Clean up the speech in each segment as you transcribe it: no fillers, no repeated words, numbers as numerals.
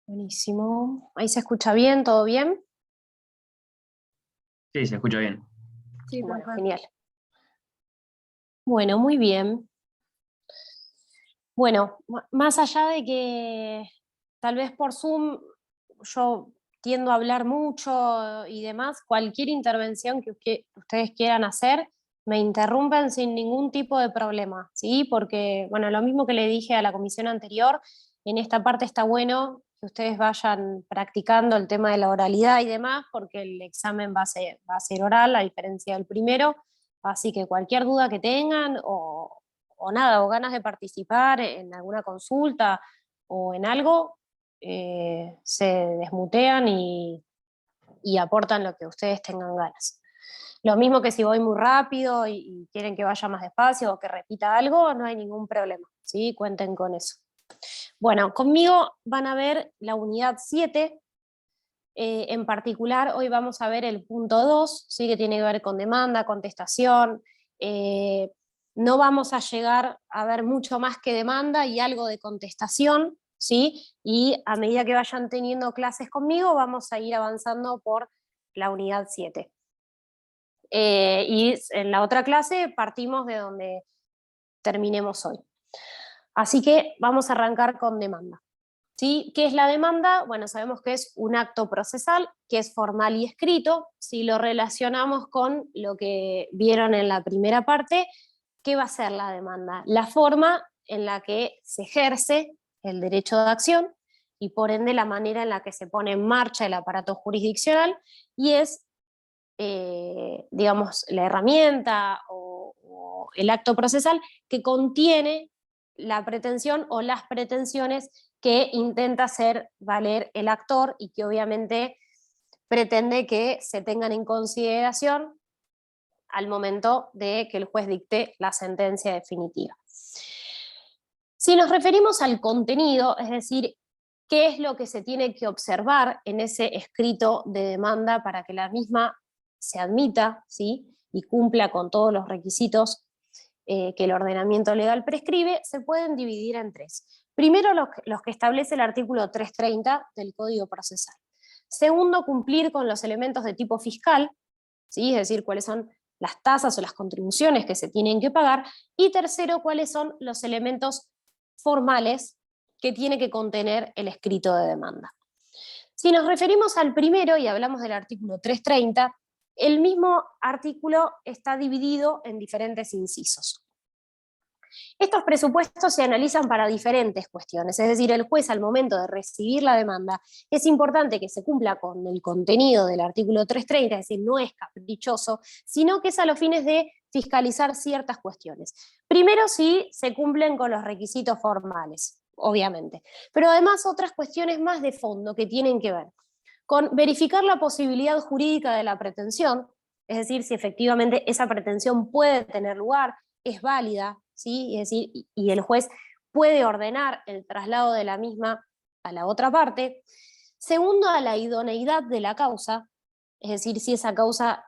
Buenísimo. ¿Ahí se escucha bien? ¿Todo bien? Sí, se escucha bien. Sí, Bueno, perfecto. genial. Bueno, muy bien. Bueno, más allá de que tal vez por Zoom yo tiendo a hablar mucho y demás, cualquier intervención que ustedes quieran hacer, me interrumpen sin ningún tipo de problema, ¿sí? Porque, bueno, lo mismo que le dije a la comisión anterior, en esta parte está bueno que ustedes vayan practicando el tema de la oralidad y demás, porque el examen va a ser oral, a diferencia del primero, así que cualquier duda que tengan o nada, o ganas de participar en alguna consulta o en algo, se desmutean y aportan lo que ustedes tengan ganas. Lo mismo que si voy muy rápido y quieren que vaya más despacio o que repita algo, no hay ningún problema, ¿sí? Cuenten con eso. Bueno, conmigo van a ver la unidad 7, en particular hoy vamos a ver el punto 2, ¿sí? Que tiene que ver con demanda, contestación. No vamos a llegar a ver mucho más que demanda y algo de contestación, ¿sí? Y a medida que vayan teniendo clases conmigo, vamos a ir avanzando por la unidad 7. Y en la otra clase partimos de donde terminemos hoy. Así que vamos a arrancar con demanda. ¿Sí? ¿Qué es la demanda? Bueno, sabemos que es un acto procesal, que es formal y escrito. Si lo relacionamos con lo que vieron en la primera parte, ¿qué va a ser la demanda? La forma en la que se ejerce el derecho de acción y por ende la manera en la que se pone en marcha el aparato jurisdiccional y es, digamos, la herramienta o el acto procesal que contiene la pretensión o las pretensiones que intenta hacer valer el actor y que obviamente pretende que se tengan en consideración al momento de que el juez dicte la sentencia definitiva. Si nos referimos al contenido, es decir, qué es lo que se tiene que observar en ese escrito de demanda para que la misma se admita, ¿sí? Y cumpla con todos los requisitos que el ordenamiento legal prescribe, se pueden dividir en tres. Primero, los que establece el artículo 330 del Código Procesal. Segundo, cumplir con los elementos de tipo fiscal, ¿sí? Es decir, cuáles son las tasas o las contribuciones que se tienen que pagar. Y tercero, cuáles son los elementos formales que tiene que contener el escrito de demanda. Si nos referimos al primero y hablamos del artículo 330, el mismo artículo está dividido en diferentes incisos. Estos presupuestos se analizan para diferentes cuestiones, es decir, el juez al momento de recibir la demanda es importante que se cumpla con el contenido del artículo 330, es decir, no es caprichoso, sino que es a los fines de fiscalizar ciertas cuestiones. Primero, si se cumplen con los requisitos formales, obviamente, pero además otras cuestiones más de fondo que tienen que ver con verificar la posibilidad jurídica de la pretensión, es decir, si efectivamente esa pretensión puede tener lugar, es válida, ¿sí? Es decir, y el juez puede ordenar el traslado de la misma a la otra parte. Segundo, a la idoneidad de la causa, es decir, si esa causa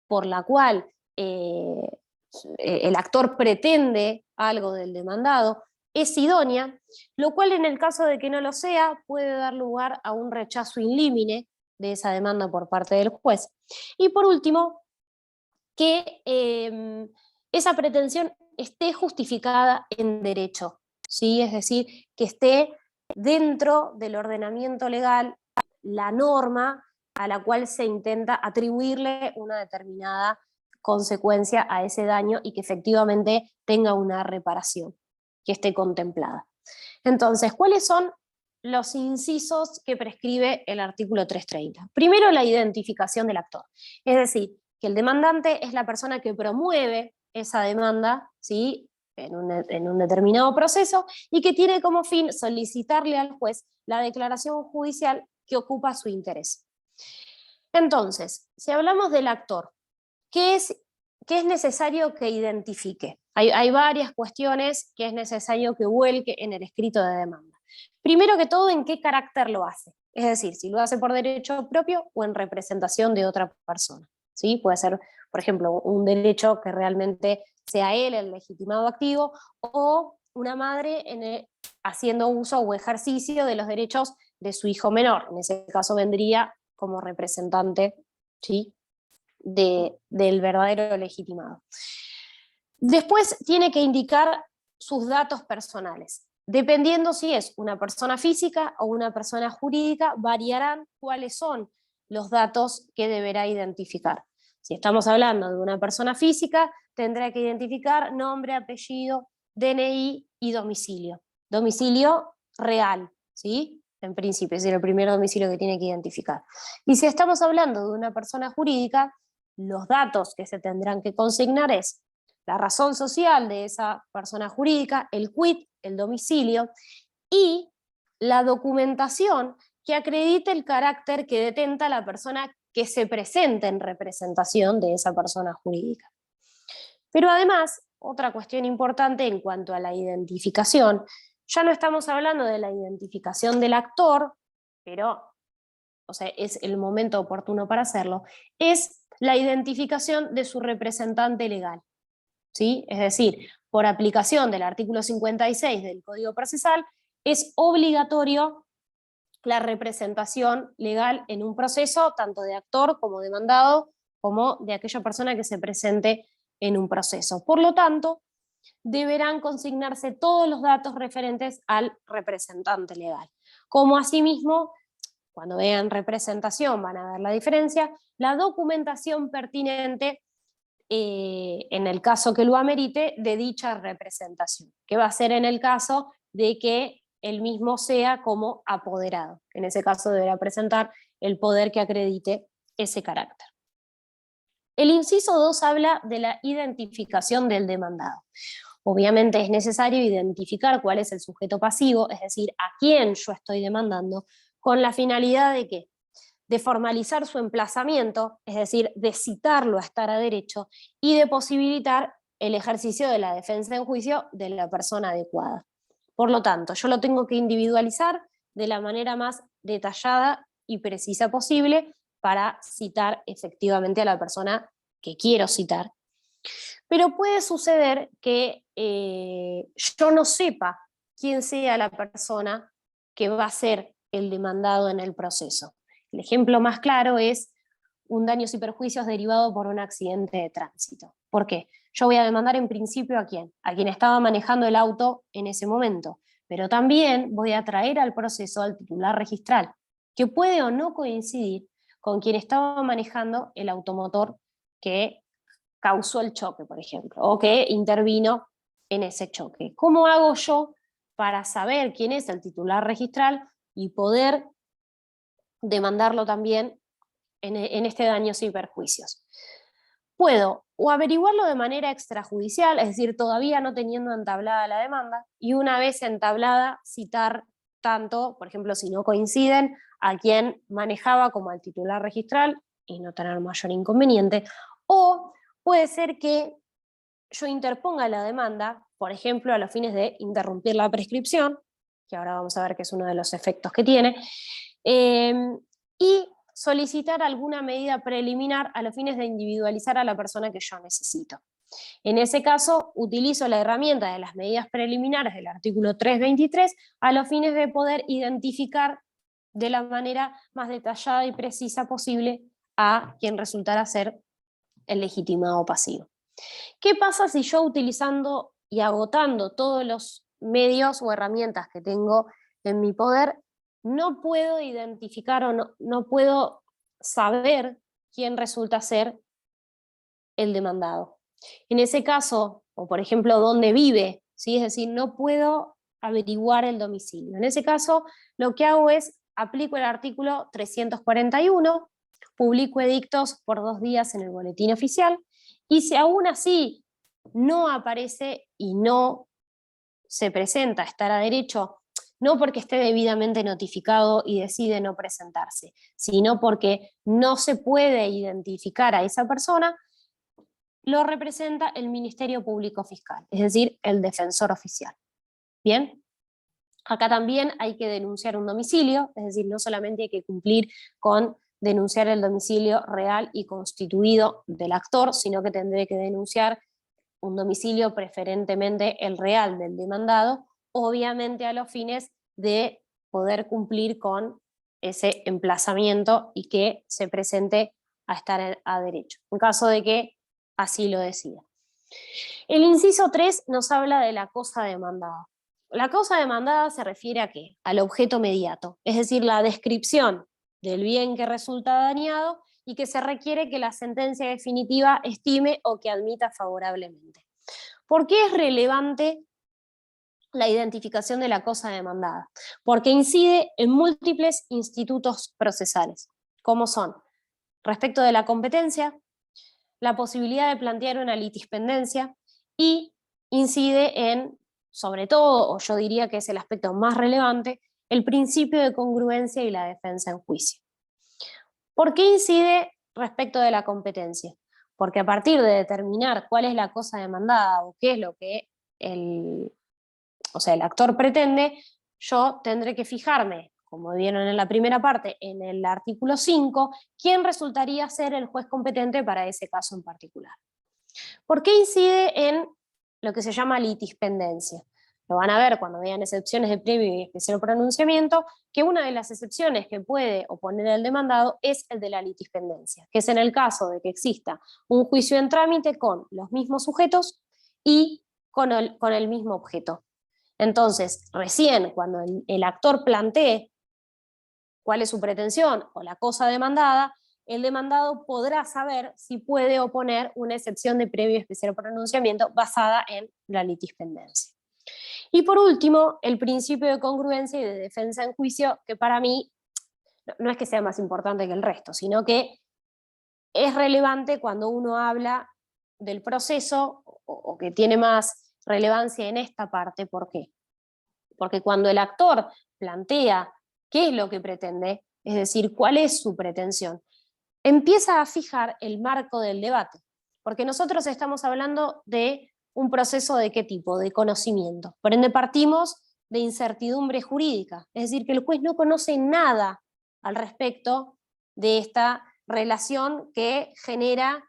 por la cual el actor pretende algo del demandado es idónea, lo cual en el caso de que no lo sea puede dar lugar a un rechazo in limine de esa demanda por parte del juez. Y por último, que esa pretensión esté justificada en derecho, ¿sí? Es decir, que esté dentro del ordenamiento legal la norma a la cual se intenta atribuirle una determinada consecuencia a ese daño y que efectivamente tenga una reparación que esté contemplada. Entonces, ¿cuáles son los incisos que prescribe el artículo 330? Primero, la identificación del actor, es decir, que el demandante es la persona que promueve esa demanda, ¿sí? en un determinado proceso y que tiene como fin solicitarle al juez la declaración judicial que ocupa su interés. Entonces, si hablamos del actor, ¿qué es necesario que identifique? Hay varias cuestiones que es necesario que vuelque en el escrito de demanda. Primero que todo, ¿en qué carácter lo hace? Es decir, si lo hace por derecho propio o en representación de otra persona. ¿Sí? Puede ser, por ejemplo, un derecho que realmente sea él el legitimado activo o una madre haciendo uso o ejercicio de los derechos de su hijo menor. En ese caso vendría como representante, ¿sí?, del verdadero legitimado. Después tiene que indicar sus datos personales. Dependiendo si es una persona física o una persona jurídica, variarán cuáles son los datos que deberá identificar. Si estamos hablando de una persona física, tendrá que identificar nombre, apellido, DNI y domicilio. Domicilio real, ¿sí?, en principio, es decir, el primer domicilio que tiene que identificar. Y si estamos hablando de una persona jurídica, los datos que se tendrán que consignar es la razón social de esa persona jurídica, el quit, el domicilio, y la documentación que acredite el carácter que detenta la persona que se presente en representación de esa persona jurídica. Pero además, otra cuestión importante en cuanto a la identificación, ya no estamos hablando de la identificación del actor, pero, o sea, es el momento oportuno para hacerlo, es la identificación de su representante legal, ¿sí? Es decir, por aplicación del artículo 56 del Código Procesal, es obligatorio la representación legal en un proceso, tanto de actor como demandado, como de aquella persona que se presente en un proceso. Por lo tanto, deberán consignarse todos los datos referentes al representante legal. Como asimismo, cuando vean representación van a ver la diferencia, la documentación pertinente en el caso que lo amerite de dicha representación, que va a ser en el caso de que el mismo sea como apoderado. En ese caso deberá presentar el poder que acredite ese carácter. El inciso 2 habla de la identificación del demandado. Obviamente es necesario identificar cuál es el sujeto pasivo, es decir, a quién yo estoy demandando, con la finalidad de ¿qué? De formalizar su emplazamiento, es decir, de citarlo a estar a derecho y de posibilitar el ejercicio de la defensa en juicio de la persona adecuada. Por lo tanto, yo lo tengo que individualizar de la manera más detallada y precisa posible para citar efectivamente a la persona que quiero citar. Pero puede suceder que yo no sepa quién sea la persona que va a ser el demandado en el proceso. El ejemplo más claro es un daños y perjuicios derivado por un accidente de tránsito. ¿Por qué? Yo voy a demandar en principio ¿a quién? A quien estaba manejando el auto en ese momento, pero también voy a traer al proceso al titular registral, que puede o no coincidir con quien estaba manejando el automotor que causó el choque, por ejemplo, o que intervino en ese choque. ¿Cómo hago yo para saber quién es el titular registral y poder demandarlo también en este daños y perjuicios? Puedo o averiguarlo de manera extrajudicial, es decir, todavía no teniendo entablada la demanda, y una vez entablada citar tanto, por ejemplo, si no coinciden, a quien manejaba como al titular registral y no tener mayor inconveniente, o puede ser que yo interponga la demanda, por ejemplo, a los fines de interrumpir la prescripción, que ahora vamos a ver que es uno de los efectos que tiene, y solicitar alguna medida preliminar a los fines de individualizar a la persona que yo necesito. En ese caso, utilizo la herramienta de las medidas preliminares del artículo 323 a los fines de poder identificar de la manera más detallada y precisa posible a quien resultará ser el legitimado pasivo. ¿Qué pasa si yo, utilizando y agotando todos los medios o herramientas que tengo en mi poder, no puedo identificar o no puedo saber quién resulta ser el demandado? En ese caso, o por ejemplo, dónde vive, ¿sí? Es decir, no puedo averiguar el domicilio. En ese caso, lo que hago es aplico el artículo 341, publico edictos por 2 días en el boletín oficial, y si aún así no aparece y no se presenta, estará derecho, no porque esté debidamente notificado y decide no presentarse, sino porque no se puede identificar a esa persona, lo representa el Ministerio Público Fiscal, es decir, el defensor oficial. ¿Bien? Acá también hay que denunciar un domicilio, es decir, no solamente hay que cumplir con denunciar el domicilio real y constituido del actor, sino que tendré que denunciar un domicilio, preferentemente el real del demandado, obviamente a los fines de poder cumplir con ese emplazamiento y que se presente a estar a derecho, en caso de que así lo decida. El inciso 3 nos habla de la cosa demandada. La cosa demandada se refiere ¿a qué? Al objeto mediato, es decir, la descripción del bien que resulta dañado y que se requiere que la sentencia definitiva estime o que admita favorablemente. ¿Por qué es relevante la identificación de la cosa demandada? Porque incide en múltiples institutos procesales, como son, respecto de la competencia, la posibilidad de plantear una litispendencia y incide en, sobre todo, o yo diría que es el aspecto más relevante, el principio de congruencia y la defensa en juicio. ¿Por qué incide respecto de la competencia? Porque a partir de determinar cuál es la cosa demandada o qué es lo que el actor pretende, yo tendré que fijarme, como vieron en la primera parte, en el artículo 5, quién resultaría ser el juez competente para ese caso en particular. ¿Por qué incide en lo que se llama litispendencia? Lo van a ver cuando vean excepciones de previo y especial pronunciamiento, que una de las excepciones que puede oponer el demandado es el de la litispendencia, que es en el caso de que exista un juicio en trámite con los mismos sujetos y con el mismo objeto. Entonces, recién cuando el actor plantee cuál es su pretensión o la cosa demandada, el demandado podrá saber si puede oponer una excepción de previo y especial pronunciamiento basada en la litispendencia. Y por último, el principio de congruencia y de defensa en juicio, que para mí no es que sea más importante que el resto, sino que es relevante cuando uno habla del proceso o que tiene más relevancia en esta parte. ¿Por qué? Porque cuando el actor plantea qué es lo que pretende, es decir, cuál es su pretensión, empieza a fijar el marco del debate, porque nosotros estamos hablando de un proceso de qué tipo, de conocimiento. Por ende partimos de incertidumbre jurídica, es decir, que el juez no conoce nada al respecto de esta relación que genera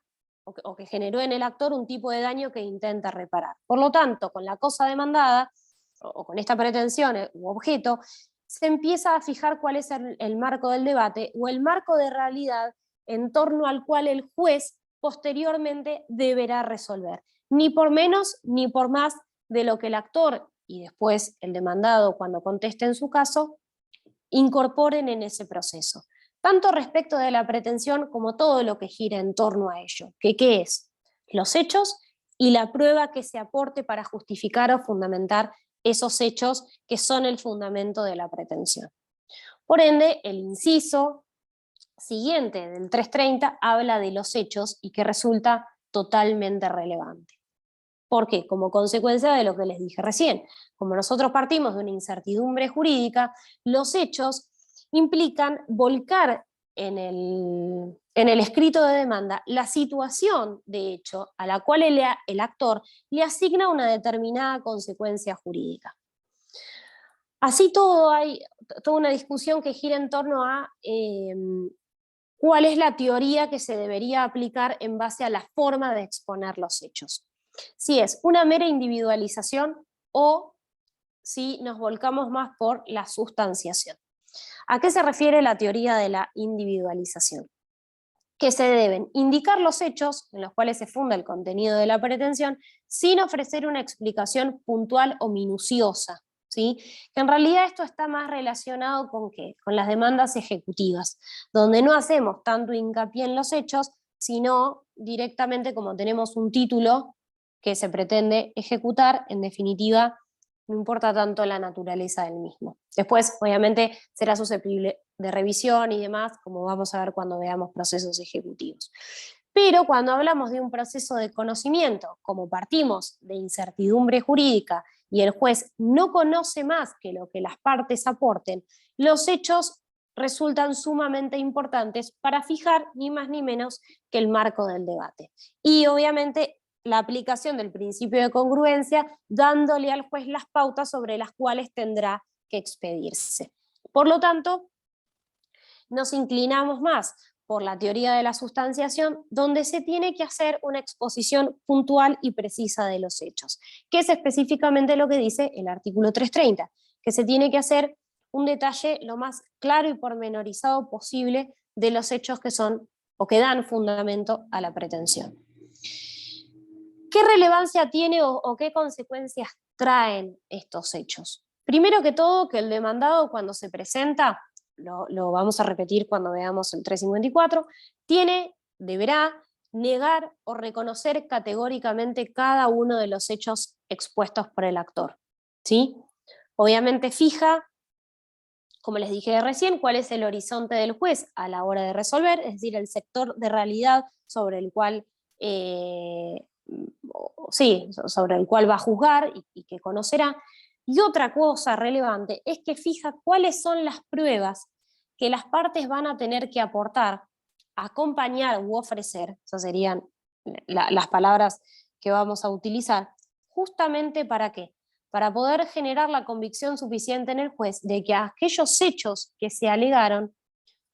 o que generó en el actor un tipo de daño que intenta reparar. Por lo tanto, con la cosa demandada, o con esta pretensión u objeto, se empieza a fijar cuál es el marco del debate o el marco de realidad en torno al cual el juez posteriormente deberá resolver, ni por menos ni por más de lo que el actor y después el demandado, cuando conteste en su caso, incorporen en ese proceso, tanto respecto de la pretensión como todo lo que gira en torno a ello, que ¿qué es? Los hechos y la prueba que se aporte para justificar o fundamentar esos hechos que son el fundamento de la pretensión. Por ende, el inciso siguiente del 330 habla de los hechos y que resulta totalmente relevante. ¿Por qué? Como consecuencia de lo que les dije recién. Como nosotros partimos de una incertidumbre jurídica, los hechos implican volcar en el escrito de demanda la situación de hecho a la cual el actor le asigna una determinada consecuencia jurídica. Así todo hay toda una discusión que gira en torno a cuál es la teoría que se debería aplicar en base a la forma de exponer los hechos. Si es una mera individualización o si nos volcamos más por la sustanciación. ¿A qué se refiere la teoría de la individualización? Que se deben indicar los hechos en los cuales se funda el contenido de la pretensión sin ofrecer una explicación puntual o minuciosa, ¿sí? Que en realidad esto está más relacionado con ¿qué? Con las demandas ejecutivas, donde no hacemos tanto hincapié en los hechos, sino directamente como tenemos un título que se pretende ejecutar, en definitiva, no importa tanto la naturaleza del mismo. Después, obviamente, será susceptible de revisión y demás, como vamos a ver cuando veamos procesos ejecutivos. Pero cuando hablamos de un proceso de conocimiento, como partimos de incertidumbre jurídica y el juez no conoce más que lo que las partes aporten, los hechos resultan sumamente importantes para fijar ni más ni menos que el marco del debate. Y obviamente la aplicación del principio de congruencia, dándole al juez las pautas sobre las cuales tendrá que expedirse. Por lo tanto, nos inclinamos más por la teoría de la sustanciación, donde se tiene que hacer una exposición puntual y precisa de los hechos, que es específicamente lo que dice el artículo 330, que se tiene que hacer un detalle lo más claro y pormenorizado posible de los hechos que son o que dan fundamento a la pretensión. ¿Qué relevancia tiene o qué consecuencias traen estos hechos? Primero que todo, que el demandado cuando se presenta, lo vamos a repetir cuando veamos el 354, deberá negar o reconocer categóricamente cada uno de los hechos expuestos por el actor, ¿sí? Obviamente fija, como les dije recién, cuál es el horizonte del juez a la hora de resolver, es decir, el sector de realidad sobre el cual sobre el cual va a juzgar y que conocerá. Y otra cosa relevante es que fija cuáles son las pruebas que las partes van a tener que aportar, acompañar u ofrecer, esas serían las palabras que vamos a utilizar, justamente ¿para qué? Para poder generar la convicción suficiente en el juez de que aquellos hechos que se alegaron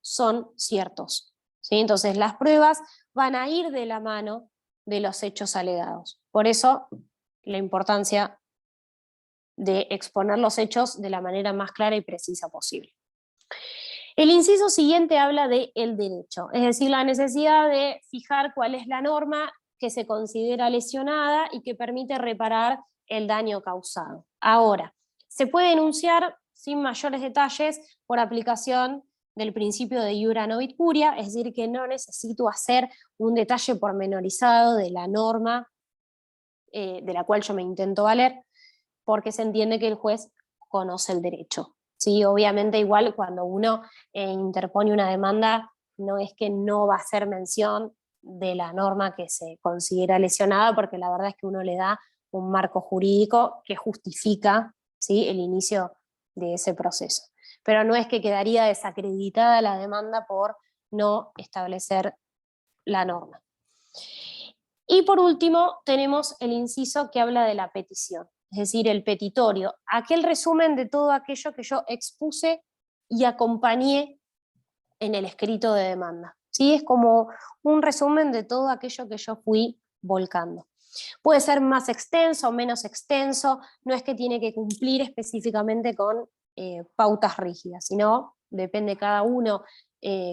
son ciertos, ¿sí? Entonces las pruebas van a ir de la mano de los hechos alegados. Por eso la importancia de exponer los hechos de la manera más clara y precisa posible. El inciso siguiente habla de el derecho, es decir, la necesidad de fijar cuál es la norma que se considera lesionada y que permite reparar el daño causado. Ahora, se puede enunciar sin mayores detalles por aplicación del principio de iura novit curia, es decir, que no necesito hacer un detalle pormenorizado de la norma de la cual yo me intento valer, porque se entiende que el juez conoce el derecho. ¿Sí? Obviamente igual cuando uno interpone una demanda, no es que no va a hacer mención de la norma que se considera lesionada, porque la verdad es que uno le da un marco jurídico que justifica, ¿sí?, el inicio de ese proceso. Pero no es que quedaría desacreditada la demanda por no establecer la norma. Y por último tenemos el inciso que habla de la petición, es decir, el petitorio, aquel resumen de todo aquello que yo expuse y acompañé en el escrito de demanda. ¿Sí? Es como un resumen de todo aquello que yo fui volcando. Puede ser más extenso o menos extenso, no es que tiene que cumplir específicamente con pautas rígidas, sino depende cada uno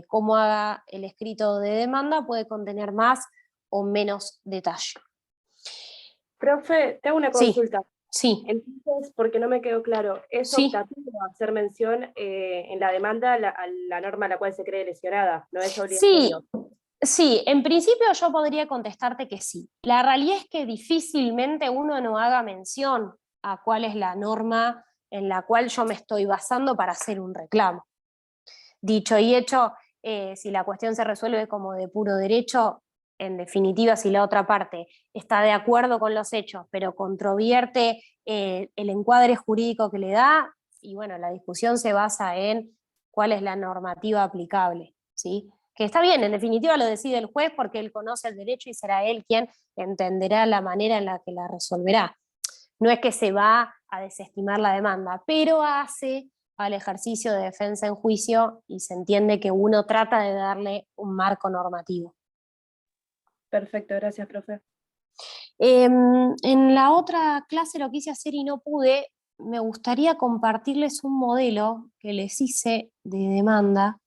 cómo haga el escrito de demanda, puede contener más o menos detalle. Profe, te hago una consulta. Sí. Entonces, porque no me quedó claro, ¿es optativo hacer mención en la demanda a la norma a la cual se cree lesionada? ¿No es obligatorio? Sí, en principio yo podría contestarte que sí. La realidad es que difícilmente uno no haga mención a cuál es la norma en la cual yo me estoy basando para hacer un reclamo. Dicho y hecho, si la cuestión se resuelve como de puro derecho, en definitiva, si la otra parte está de acuerdo con los hechos, pero controvierte el encuadre jurídico que le da, y bueno, la discusión se basa en cuál es la normativa aplicable, ¿sí? Que está bien, en definitiva lo decide el juez porque él conoce el derecho y será él quien entenderá la manera en la que la resolverá. No es que se va a desestimar la demanda, pero hace al ejercicio de defensa en juicio y se entiende que uno trata de darle un marco normativo. Perfecto, gracias, profe. En la otra clase lo quise hacer y no pude. Me gustaría compartirles un modelo que les hice de demanda,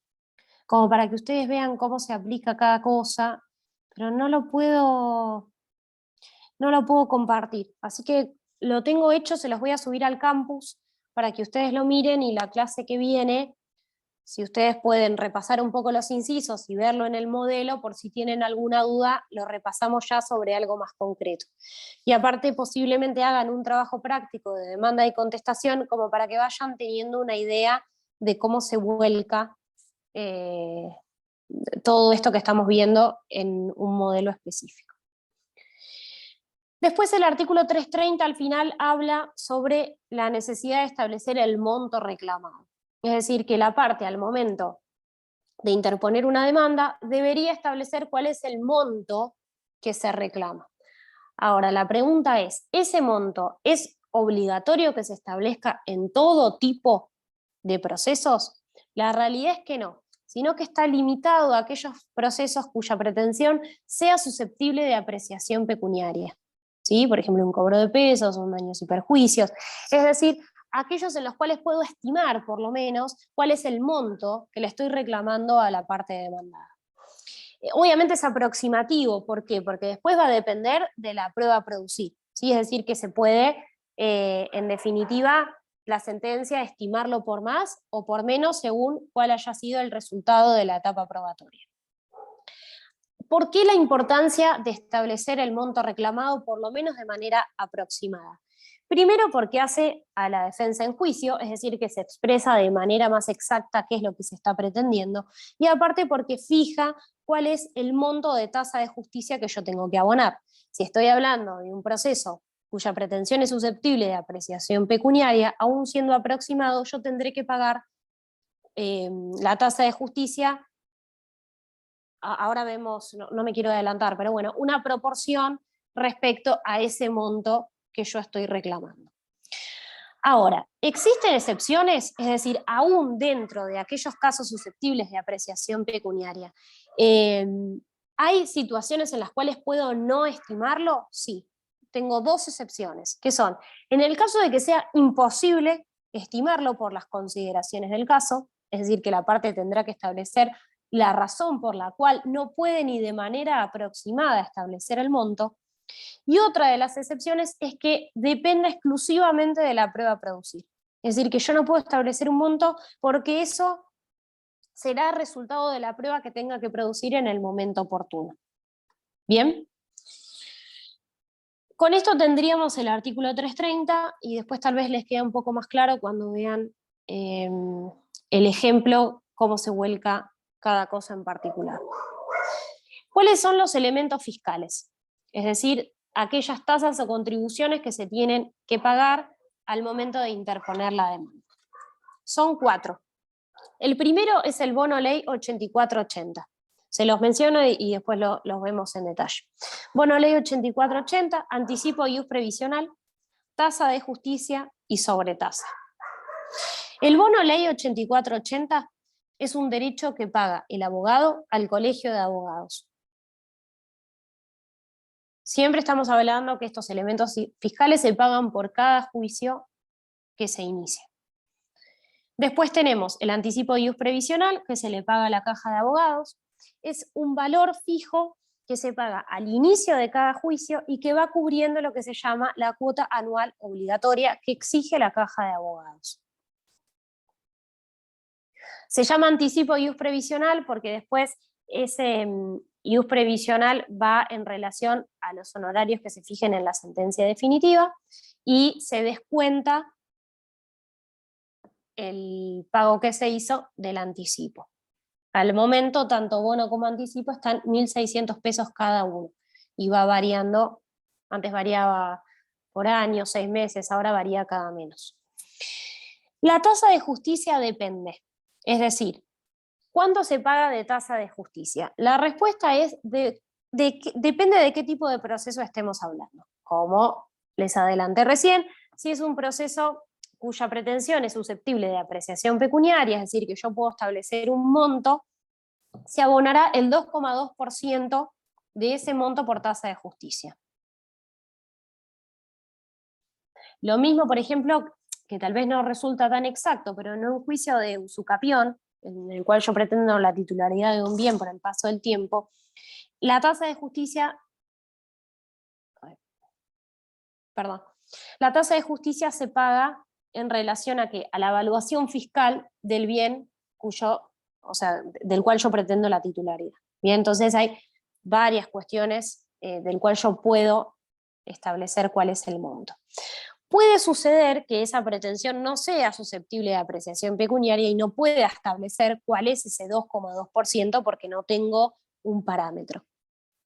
como para que ustedes vean cómo se aplica cada cosa, pero no lo puedo compartir. Así que lo tengo hecho, se los voy a subir al campus para que ustedes lo miren y la clase que viene, si ustedes pueden repasar un poco los incisos y verlo en el modelo, por si tienen alguna duda, lo repasamos ya sobre algo más concreto. Y aparte posiblemente hagan un trabajo práctico de demanda y contestación como para que vayan teniendo una idea de cómo se vuelca todo esto que estamos viendo en un modelo específico. Después el artículo 330 al final habla sobre la necesidad de establecer el monto reclamado. Es decir, que la parte al momento de interponer una demanda debería establecer cuál es el monto que se reclama. Ahora, la pregunta es, ¿ese monto es obligatorio que se establezca en todo tipo de procesos? La realidad es que no. sino que está limitado a aquellos procesos cuya pretensión sea susceptible de apreciación pecuniaria. ¿Sí? Por ejemplo, un cobro de pesos, un daños y perjuicios. Es decir, aquellos en los cuales puedo estimar, por lo menos, cuál es el monto que le estoy reclamando a la parte demandada. Obviamente es aproximativo, ¿por qué? Porque después va a depender de la prueba a producir, ¿sí? Es decir, que se puede, en definitiva, la sentencia estimarlo por más o por menos según cuál haya sido el resultado de la etapa probatoria. ¿Por qué la importancia de establecer el monto reclamado por lo menos de manera aproximada? Primero porque hace a la defensa en juicio, es decir, que se expresa de manera más exacta qué es lo que se está pretendiendo, y aparte porque fija cuál es el monto de tasa de justicia que yo tengo que abonar. Si estoy hablando de un proceso cuya pretensión es susceptible de apreciación pecuniaria, aún siendo aproximado, yo tendré que pagar la tasa de justicia. Ahora vemos, no me quiero adelantar, pero bueno, una proporción respecto a ese monto que yo estoy reclamando. Ahora, ¿existen excepciones? Es decir, aún dentro de aquellos casos susceptibles de apreciación pecuniaria, ¿hay situaciones en las cuales puedo no estimarlo? Sí, tengo dos excepciones, que son, en el caso de que sea imposible estimarlo por las consideraciones del caso, es decir, que la parte tendrá que establecer la razón por la cual no puede ni de manera aproximada establecer el monto, y otra de las excepciones es que dependa exclusivamente de la prueba a producir. Es decir, que yo no puedo establecer un monto porque eso será resultado de la prueba que tenga que producir en el momento oportuno. ¿Bien? Con esto tendríamos el artículo 330 y después tal vez les queda un poco más claro cuando vean el ejemplo, cómo se vuelca cada cosa en particular. ¿Cuáles son los elementos fiscales? Es decir, aquellas tasas o contribuciones que se tienen que pagar al momento de interponer la demanda. Son 4. El primero es el bono ley 8480. Se los menciono y después los vemos en detalle. Bono ley 8480, anticipo y ius previsional, tasa de justicia y sobretasa. El bono ley 8480 es un derecho que paga el abogado al colegio de abogados. Siempre estamos hablando que estos elementos fiscales se pagan por cada juicio que se inicia. Después tenemos el anticipo de ius previsional, que se le paga a la caja de abogados. Es un valor fijo que se paga al inicio de cada juicio y que va cubriendo lo que se llama la cuota anual obligatoria que exige la caja de abogados. Se llama anticipo de ius previsional porque después ese ius previsional va en relación a los honorarios que se fijen en la sentencia definitiva y se descuenta el pago que se hizo del anticipo. Al momento, tanto bono como anticipo están 1.600 pesos cada uno y va variando, antes variaba por año, 6 meses, ahora varía cada menos. La tasa de justicia depende, es decir, ¿cuánto se paga de tasa de justicia? La respuesta es depende de qué tipo de proceso estemos hablando. Como les adelanté recién, si es un proceso cuya pretensión es susceptible de apreciación pecuniaria, es decir, que yo puedo establecer un monto, se abonará el 2,2% de ese monto por tasa de justicia. Lo mismo, por ejemplo, que tal vez no resulta tan exacto, pero en un juicio de usucapión, en el cual yo pretendo la titularidad de un bien por el paso del tiempo, la tasa de justicia, la tasa de justicia se paga en relación a la evaluación fiscal del bien del cual yo pretendo la titularidad. Bien, entonces hay varias cuestiones del cual yo puedo establecer cuál es el monto. Puede suceder que esa pretensión no sea susceptible de apreciación pecuniaria y no pueda establecer cuál es ese 2,2% porque no tengo un parámetro.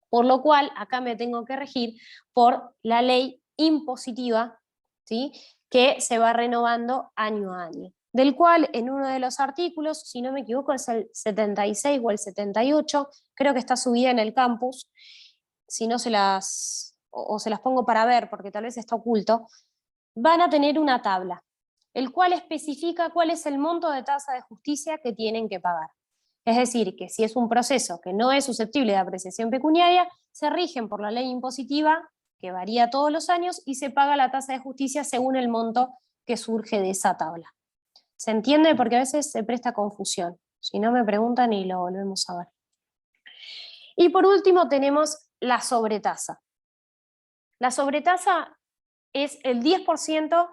Por lo cual, acá me tengo que regir por la ley impositiva, ¿sí?, que se va renovando año a año, del cual en uno de los artículos, si no me equivoco es el 76 o el 78, creo que está subida en el campus, si no se las pongo para ver porque tal vez está oculto, van a tener una tabla, el cual especifica cuál es el monto de tasa de justicia que tienen que pagar. Es decir, que si es un proceso que no es susceptible de apreciación pecuniaria, se rigen por la ley impositiva, que varía todos los años, y se paga la tasa de justicia según el monto que surge de esa tabla. ¿Se entiende? Porque a veces se presta confusión. Si no me preguntan y lo volvemos a ver. Y por último tenemos la sobretasa. La sobretasa es el 10%,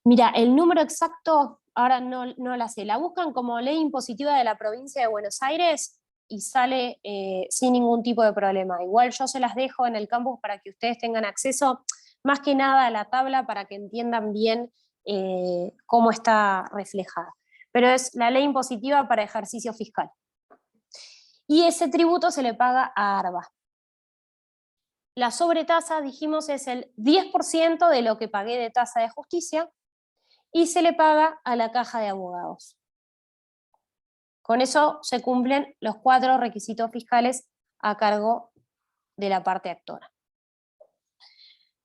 mira, el número exacto, ahora no la sé, la buscan como ley impositiva de la provincia de Buenos Aires y sale sin ningún tipo de problema. Igual yo se las dejo en el campus para que ustedes tengan acceso, más que nada a la tabla para que entiendan bien cómo está reflejada. Pero es la ley impositiva para ejercicio fiscal. Y ese tributo se le paga a ARBA. La sobretasa, dijimos, es el 10% de lo que pagué de tasa de justicia y se le paga a la caja de abogados. Con eso se cumplen los 4 requisitos fiscales a cargo de la parte actora.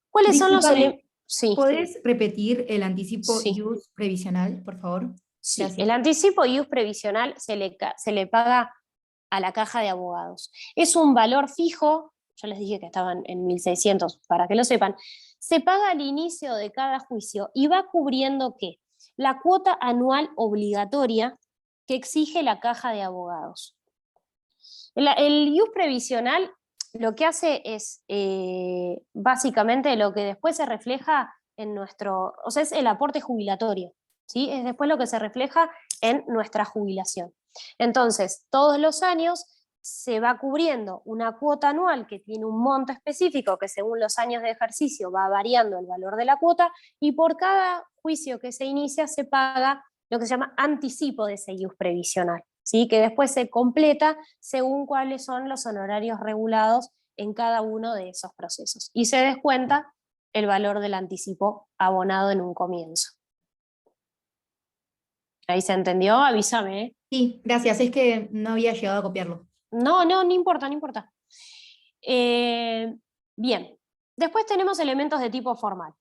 ¿Cuáles son los elementos? Sí. ¿Podés repetir el anticipo Sí. ius previsional, por favor? Sí, Gracias. el anticipo ius previsional se le paga a la caja de abogados. Es un valor fijo, yo les dije que estaban en 1.600, para que lo sepan, se paga al inicio de cada juicio y va cubriendo ¿qué? La cuota anual obligatoria que exige la caja de abogados. El ius previsional lo que hace es básicamente lo que después se refleja en nuestro, o sea, es el aporte jubilatorio, ¿sí? Es después lo que se refleja en nuestra jubilación. Entonces, todos los años se va cubriendo una cuota anual que tiene un monto específico que según los años de ejercicio va variando el valor de la cuota y por cada juicio que se inicia se paga lo que se llama anticipo de ese ius previsional, ¿sí? Que después se completa según cuáles son los honorarios regulados en cada uno de esos procesos. Y se descuenta el valor del anticipo abonado en un comienzo. ¿Ahí se entendió? Avísame, ¿eh? Sí, gracias, es que no había llegado a copiarlo. No importa, no importa. Bien, después tenemos elementos de tipo formal.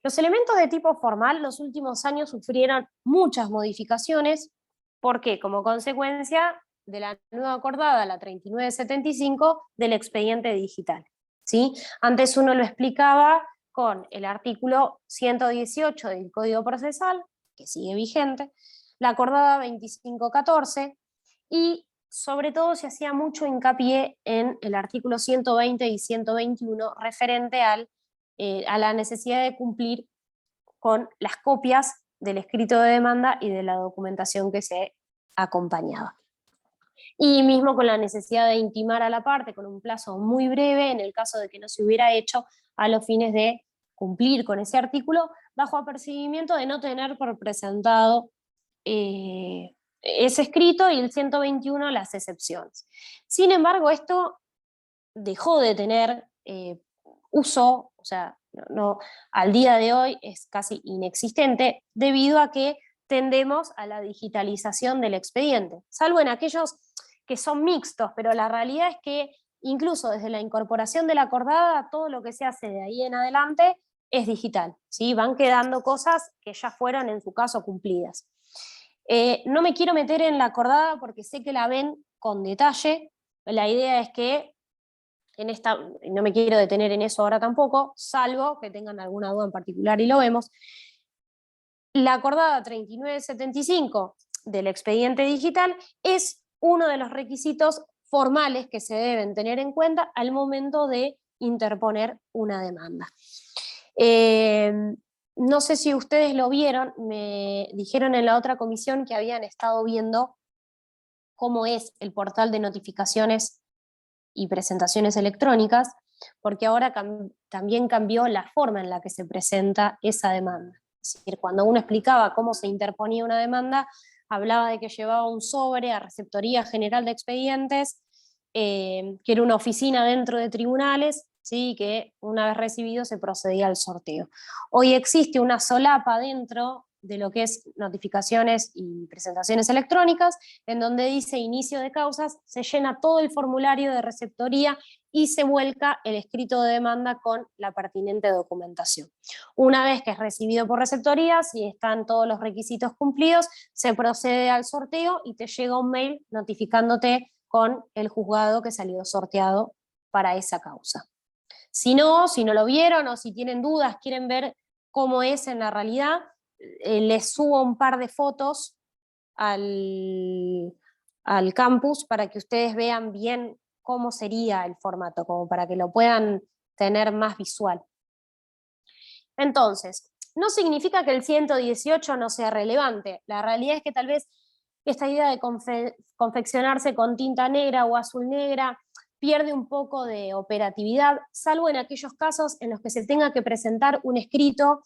Los elementos de tipo formal los últimos años sufrieron muchas modificaciones, porque como consecuencia de la nueva acordada, la 3975, del expediente digital, ¿sí? Antes uno lo explicaba con el artículo 118 del Código Procesal, que sigue vigente, la acordada 2514, y sobre todo se hacía mucho hincapié en el artículo 120 y 121 referente a la necesidad de cumplir con las copias del escrito de demanda y de la documentación que se acompañaba. Y mismo con la necesidad de intimar a la parte con un plazo muy breve, en el caso de que no se hubiera hecho a los fines de cumplir con ese artículo, bajo apercibimiento de no tener por presentado ese escrito, y el 121 las excepciones. Sin embargo, dejó de tener uso, o sea, al día de hoy es casi inexistente, debido a que tendemos a la digitalización del expediente, salvo en aquellos que son mixtos, pero la realidad es que incluso desde la incorporación de la acordada, todo lo que se hace de ahí en adelante es digital, ¿sí? Van quedando cosas que ya fueron en su caso cumplidas. No me quiero meter en la acordada porque sé que la ven con detalle. La idea es que no me quiero detener en eso ahora tampoco, salvo que tengan alguna duda en particular y lo vemos. La acordada 3975 del expediente digital es uno de los requisitos formales que se deben tener en cuenta al momento de interponer una demanda. No sé si ustedes lo vieron, me dijeron en la otra comisión que habían estado viendo cómo es el portal de notificaciones y presentaciones electrónicas, porque ahora también cambió la forma en la que se presenta esa demanda. Es decir, cuando uno explicaba cómo se interponía una demanda, hablaba de que llevaba un sobre a Receptoría General de Expedientes, que era una oficina dentro de tribunales, ¿sí? Que una vez recibido se procedía al sorteo. Hoy existe una solapa dentro de lo que es notificaciones y presentaciones electrónicas, en donde dice inicio de causas, se llena todo el formulario de receptoría y se vuelca el escrito de demanda con la pertinente documentación. Una vez que es recibido por receptoría, si están todos los requisitos cumplidos, se procede al sorteo y te llega un mail notificándote con el juzgado que salió sorteado para esa causa. Si no lo vieron o si tienen dudas, quieren ver cómo es en la realidad, les subo un par de fotos al campus para que ustedes vean bien cómo sería el formato, como para que lo puedan tener más visual. Entonces, no significa que el 118 no sea relevante. La realidad es que tal vez esta idea de confeccionarse con tinta negra o azul negra pierde un poco de operatividad, salvo en aquellos casos en los que se tenga que presentar un escrito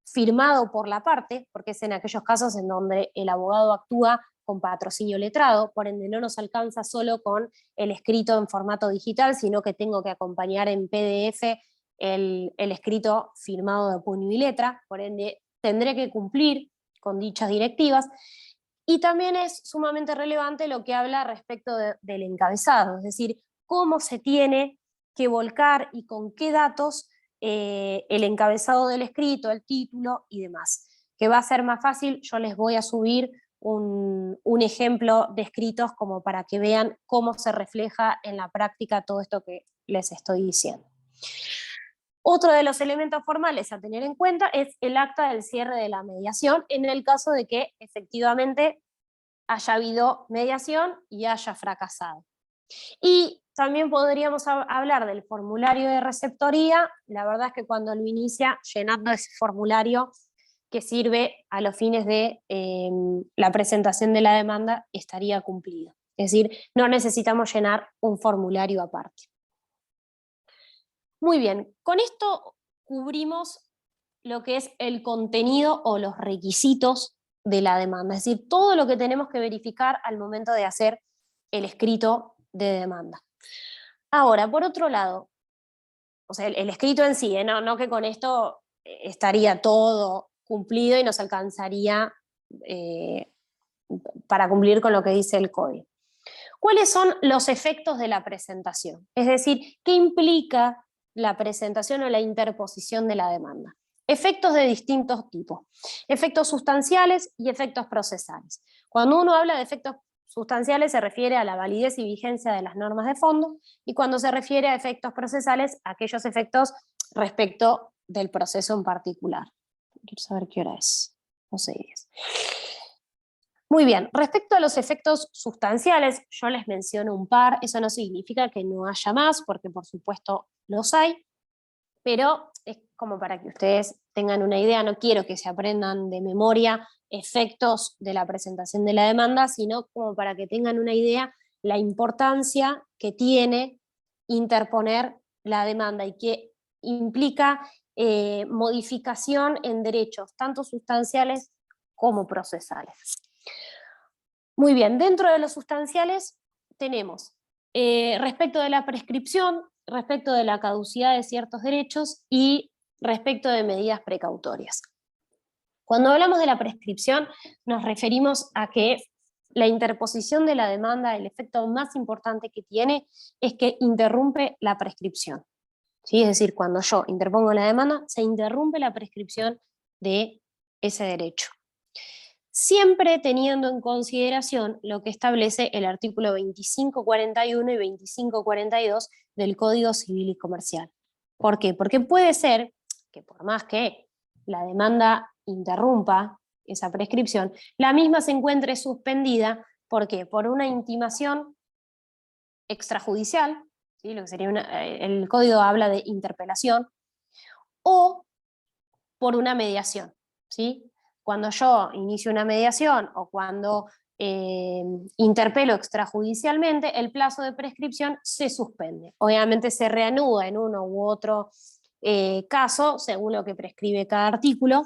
firmado por la parte, porque es en aquellos casos en donde el abogado actúa con patrocinio letrado, por ende no nos alcanza solo con el escrito en formato digital, sino que tengo que acompañar en PDF el escrito firmado de puño y letra, por ende tendré que cumplir con dichas directivas. Y también es sumamente relevante lo que habla respecto del encabezado, es decir, cómo se tiene que volcar y con qué datos el encabezado del escrito, el título y demás. Que va a ser más fácil, yo les voy a subir un ejemplo de escritos como para que vean cómo se refleja en la práctica todo esto que les estoy diciendo. Otro de los elementos formales a tener en cuenta es el acta del cierre de la mediación, en el caso de que efectivamente haya habido mediación y haya fracasado. Y también podríamos hablar del formulario de receptoría. La verdad es que cuando lo inicia, llenando ese formulario que sirve a los fines de la presentación de la demanda, estaría cumplido. Es decir, no necesitamos llenar un formulario aparte. Muy bien, con esto cubrimos lo que es el contenido o los requisitos de la demanda, es decir, todo lo que tenemos que verificar al momento de hacer el escrito de demanda. Ahora, por otro lado, o sea, el escrito en sí, no que con esto estaría todo cumplido y nos alcanzaría para cumplir con lo que dice el código. ¿Cuáles son los efectos de la presentación? Es decir, ¿qué implica la presentación o la interposición de la demanda? Efectos de distintos tipos. Efectos sustanciales y efectos procesales. Cuando uno habla de efectos sustanciales se refiere a la validez y vigencia de las normas de fondo, y cuando se refiere a efectos procesales, a aquellos efectos respecto del proceso en particular. Quiero saber qué hora es. 12:10. Muy bien, respecto a los efectos sustanciales, yo les menciono un par, eso no significa que no haya más, porque por supuesto los hay, pero es como para que ustedes tengan una idea, no quiero que se aprendan de memoria efectos de la presentación de la demanda, sino como para que tengan una idea la importancia que tiene interponer la demanda y que implica modificación en derechos, tanto sustanciales como procesales. Muy bien, dentro de los sustanciales tenemos respecto de la prescripción, respecto de la caducidad de ciertos derechos y respecto de medidas precautorias. Cuando hablamos de la prescripción nos referimos a que la interposición de la demanda, el efecto más importante que tiene es que interrumpe la prescripción. ¿Sí? Es decir, cuando yo interpongo la demanda, se interrumpe la prescripción de ese derecho. Siempre teniendo en consideración lo que establece el artículo 2541 y 2542 del Código Civil y Comercial. ¿Por qué? Porque puede ser que por más que la demanda interrumpa esa prescripción, la misma se encuentre suspendida. ¿Por qué? Por una intimación extrajudicial, ¿sí? Lo que sería el Código habla de interpelación, o por una mediación, ¿sí? Cuando yo inicio una mediación o cuando interpelo extrajudicialmente, el plazo de prescripción se suspende. Obviamente se reanuda en uno u otro caso, según lo que prescribe cada artículo.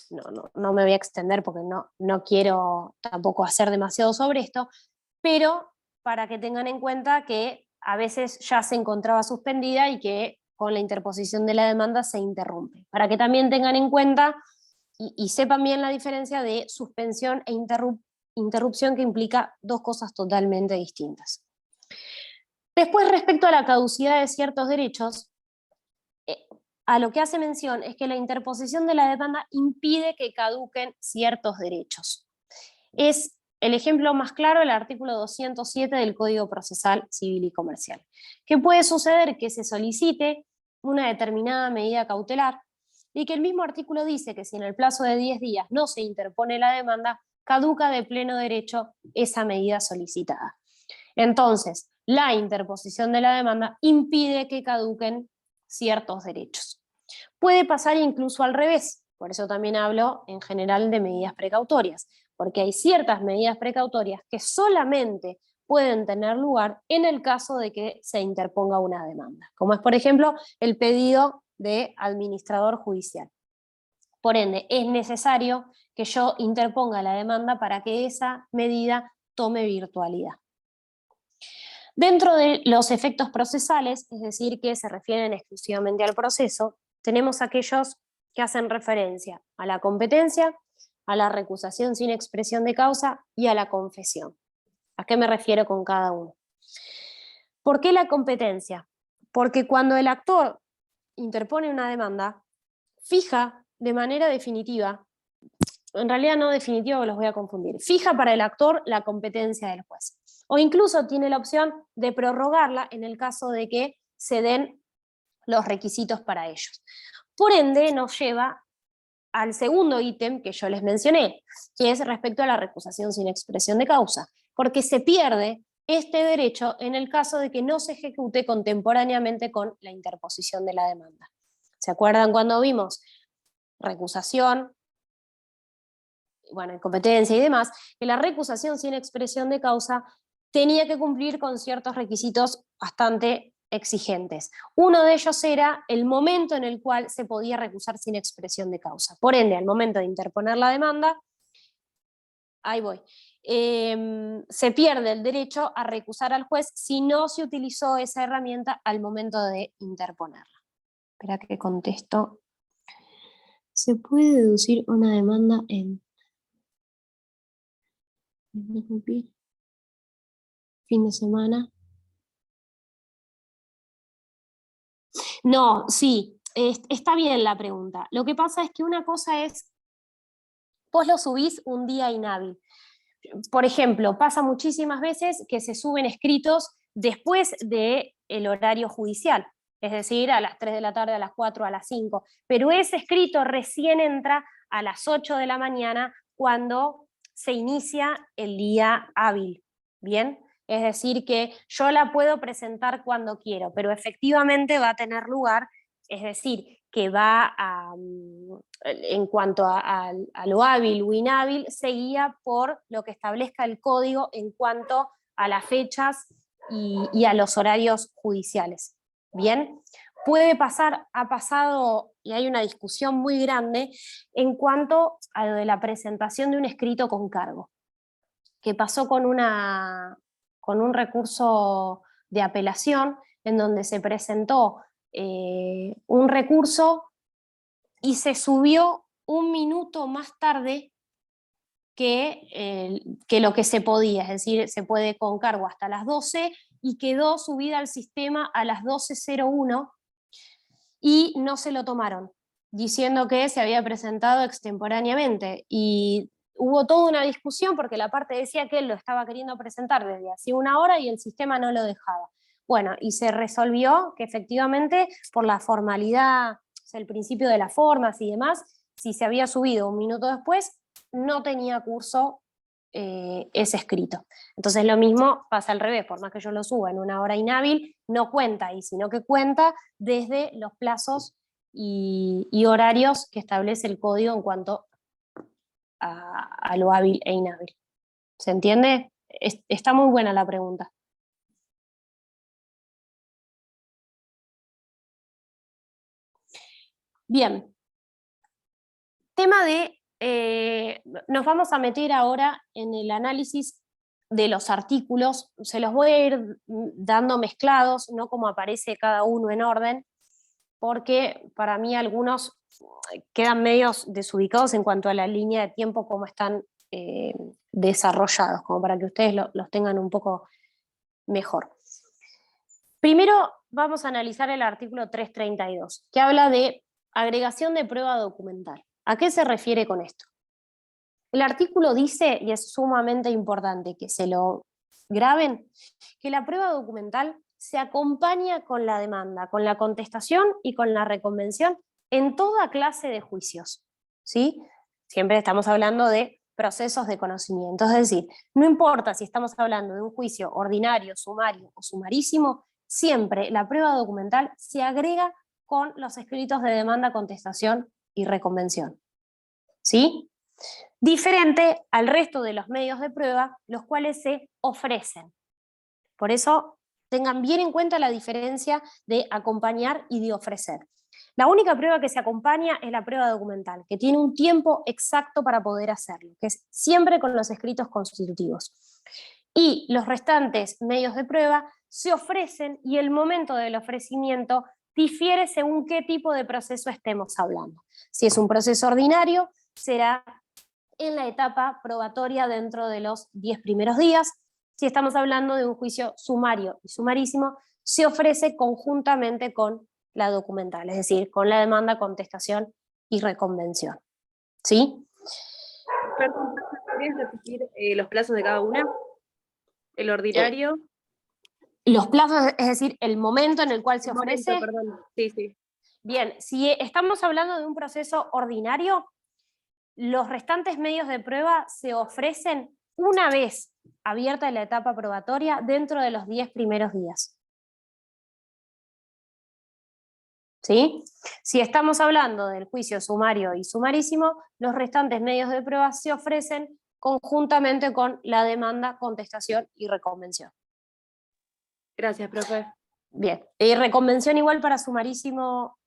No me voy a extender porque no quiero tampoco hacer demasiado sobre esto, pero para que tengan en cuenta que a veces ya se encontraba suspendida y que con la interposición de la demanda se interrumpe. Para que también tengan en cuenta y sepan bien la diferencia de suspensión e interrupción, que implica dos cosas totalmente distintas. Después, respecto a la caducidad de ciertos derechos, a lo que hace mención es que la interposición de la demanda impide que caduquen ciertos derechos. Es el ejemplo más claro el artículo 207 del Código Procesal Civil y Comercial. ¿Qué puede suceder? Que se solicite una determinada medida cautelar y que el mismo artículo dice que si en el plazo de 10 días no se interpone la demanda, caduca de pleno derecho esa medida solicitada. Entonces, la interposición de la demanda impide que caduquen ciertos derechos. Puede pasar incluso al revés, por eso también hablo en general de medidas precautorias, porque hay ciertas medidas precautorias que solamente pueden tener lugar en el caso de que se interponga una demanda, como es por ejemplo el pedido de administrador judicial. Por ende, es necesario que yo interponga la demanda para que esa medida tome virtualidad. Dentro de los efectos procesales, es decir, que se refieren exclusivamente al proceso, tenemos aquellos que hacen referencia a la competencia, a la recusación sin expresión de causa y a la confesión. ¿A qué me refiero con cada uno? ¿Por qué la competencia? Porque cuando el actor interpone una demanda, fija de manera definitiva, en realidad no definitiva, los voy a confundir, fija para el actor la competencia del juez. O incluso tiene la opción de prorrogarla en el caso de que se den los requisitos para ellos. Por ende, nos lleva al segundo ítem que yo les mencioné, que es respecto a la recusación sin expresión de causa, porque se pierde este derecho en el caso de que no se ejecute contemporáneamente con la interposición de la demanda. ¿Se acuerdan cuando vimos recusación, bueno, incompetencia y demás, que la recusación sin expresión de causa tenía que cumplir con ciertos requisitos bastante exigentes? Uno de ellos era el momento en el cual se podía recusar sin expresión de causa. Por ende, al momento de interponer la demanda, ahí voy, se pierde el derecho a recusar al juez si no se utilizó esa herramienta al momento de interponerla. Espera que contesto. ¿Se puede deducir una demanda en fin de semana? No, sí, está bien la pregunta. Lo que pasa es que una cosa es, vos lo subís un día inhábil. Por ejemplo, pasa muchísimas veces que se suben escritos después del horario judicial, es decir, a las 3 de la tarde, a las 4, a las 5, pero ese escrito recién entra a las 8 de la mañana cuando se inicia el día hábil, ¿bien? Es decir, que yo la puedo presentar cuando quiero, pero efectivamente va a tener lugar, es decir, que va a, en cuanto a lo hábil o inhábil, se guía por lo que establezca el código en cuanto a las fechas y a los horarios judiciales. Bien, puede pasar, ha pasado, y hay una discusión muy grande en cuanto a lo de la presentación de un escrito con cargo, que pasó con un recurso de apelación en donde se presentó un recurso y se subió un minuto más tarde que lo que se podía, es decir, se puede con cargo hasta las 12 y quedó subida al sistema a las 12:01 y no se lo tomaron, diciendo que se había presentado extemporáneamente, y hubo toda una discusión porque la parte decía que él lo estaba queriendo presentar desde hacía una hora y el sistema no lo dejaba. Bueno, y se resolvió que efectivamente por la formalidad, o sea, el principio de las formas y demás, si se había subido un minuto después, no tenía curso ese escrito. Entonces lo mismo pasa al revés, por más que yo lo suba en una hora inhábil, no cuenta ahí, sino que cuenta desde los plazos y horarios que establece el código en cuanto a lo hábil e inhábil. ¿Se entiende? Está muy buena la pregunta. Bien. Tema de, nos vamos a meter ahora en el análisis de los artículos, se los voy a ir dando mezclados, no como aparece cada uno en orden, porque para mí algunos quedan medios desubicados en cuanto a la línea de tiempo, como están desarrollados, como para que ustedes los tengan un poco mejor. Primero vamos a analizar el artículo 332, que habla de agregación de prueba documental. ¿A qué se refiere con esto? El artículo dice, y es sumamente importante que se lo graben, que la prueba documental se acompaña con la demanda, con la contestación y con la reconvención en toda clase de juicios, ¿sí? Siempre estamos hablando de procesos de conocimiento, es decir, no importa si estamos hablando de un juicio ordinario, sumario o sumarísimo, siempre la prueba documental se agrega con los escritos de demanda, contestación y reconvención, ¿sí? Diferente al resto de los medios de prueba, los cuales se ofrecen. Por eso, tengan bien en cuenta la diferencia de acompañar y de ofrecer. La única prueba que se acompaña es la prueba documental, que tiene un tiempo exacto para poder hacerlo, que es siempre con los escritos constitutivos. Y los restantes medios de prueba se ofrecen y el momento del ofrecimiento difiere según qué tipo de proceso estemos hablando. Si es un proceso ordinario, será en la etapa probatoria dentro de los 10 primeros días. Si estamos hablando de un juicio sumario y sumarísimo, se ofrece conjuntamente con la documental, es decir, con la demanda, contestación y reconvención. ¿Sí? Perdón, ¿podrías repetir los plazos de cada una? El ordinario. Los plazos, es decir, el momento en el cual se ofrece. Perdón. Sí, sí. Bien, si estamos hablando de un proceso ordinario, los restantes medios de prueba se ofrecen una vez abierta la etapa probatoria dentro de los 10 primeros días. ¿Sí? Si estamos hablando del juicio sumario y sumarísimo, los restantes medios de prueba se ofrecen conjuntamente con la demanda, contestación y reconvención. Gracias, profe. Bien, y reconvención igual para sumarísimo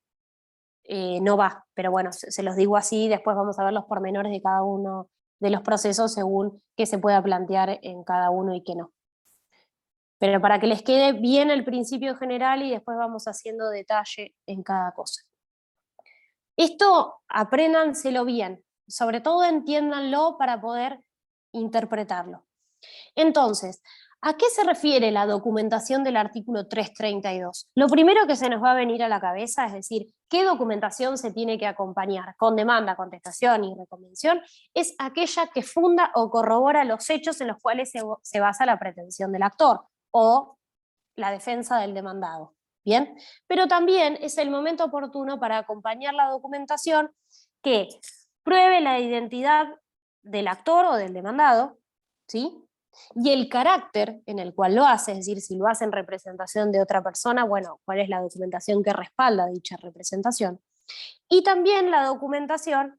no va, pero bueno, se los digo así, después vamos a ver los pormenores de cada uno de los procesos según qué se pueda plantear en cada uno y qué no. Pero para que les quede bien el principio general y después vamos haciendo detalle en cada cosa. Esto apréndanselo bien, sobre todo entiéndanlo para poder interpretarlo. Entonces, ¿a qué se refiere la documentación del artículo 332? Lo primero que se nos va a venir a la cabeza es decir, ¿qué documentación se tiene que acompañar con demanda, contestación y reconvención? Es aquella que funda o corrobora los hechos en los cuales se basa la pretensión del actor o la defensa del demandado. ¿Bien? Pero también es el momento oportuno para acompañar la documentación que pruebe la identidad del actor o del demandado, ¿sí? Y el carácter en el cual lo hace, es decir, si lo hace en representación de otra persona, bueno, cuál es la documentación que respalda dicha representación. Y también la documentación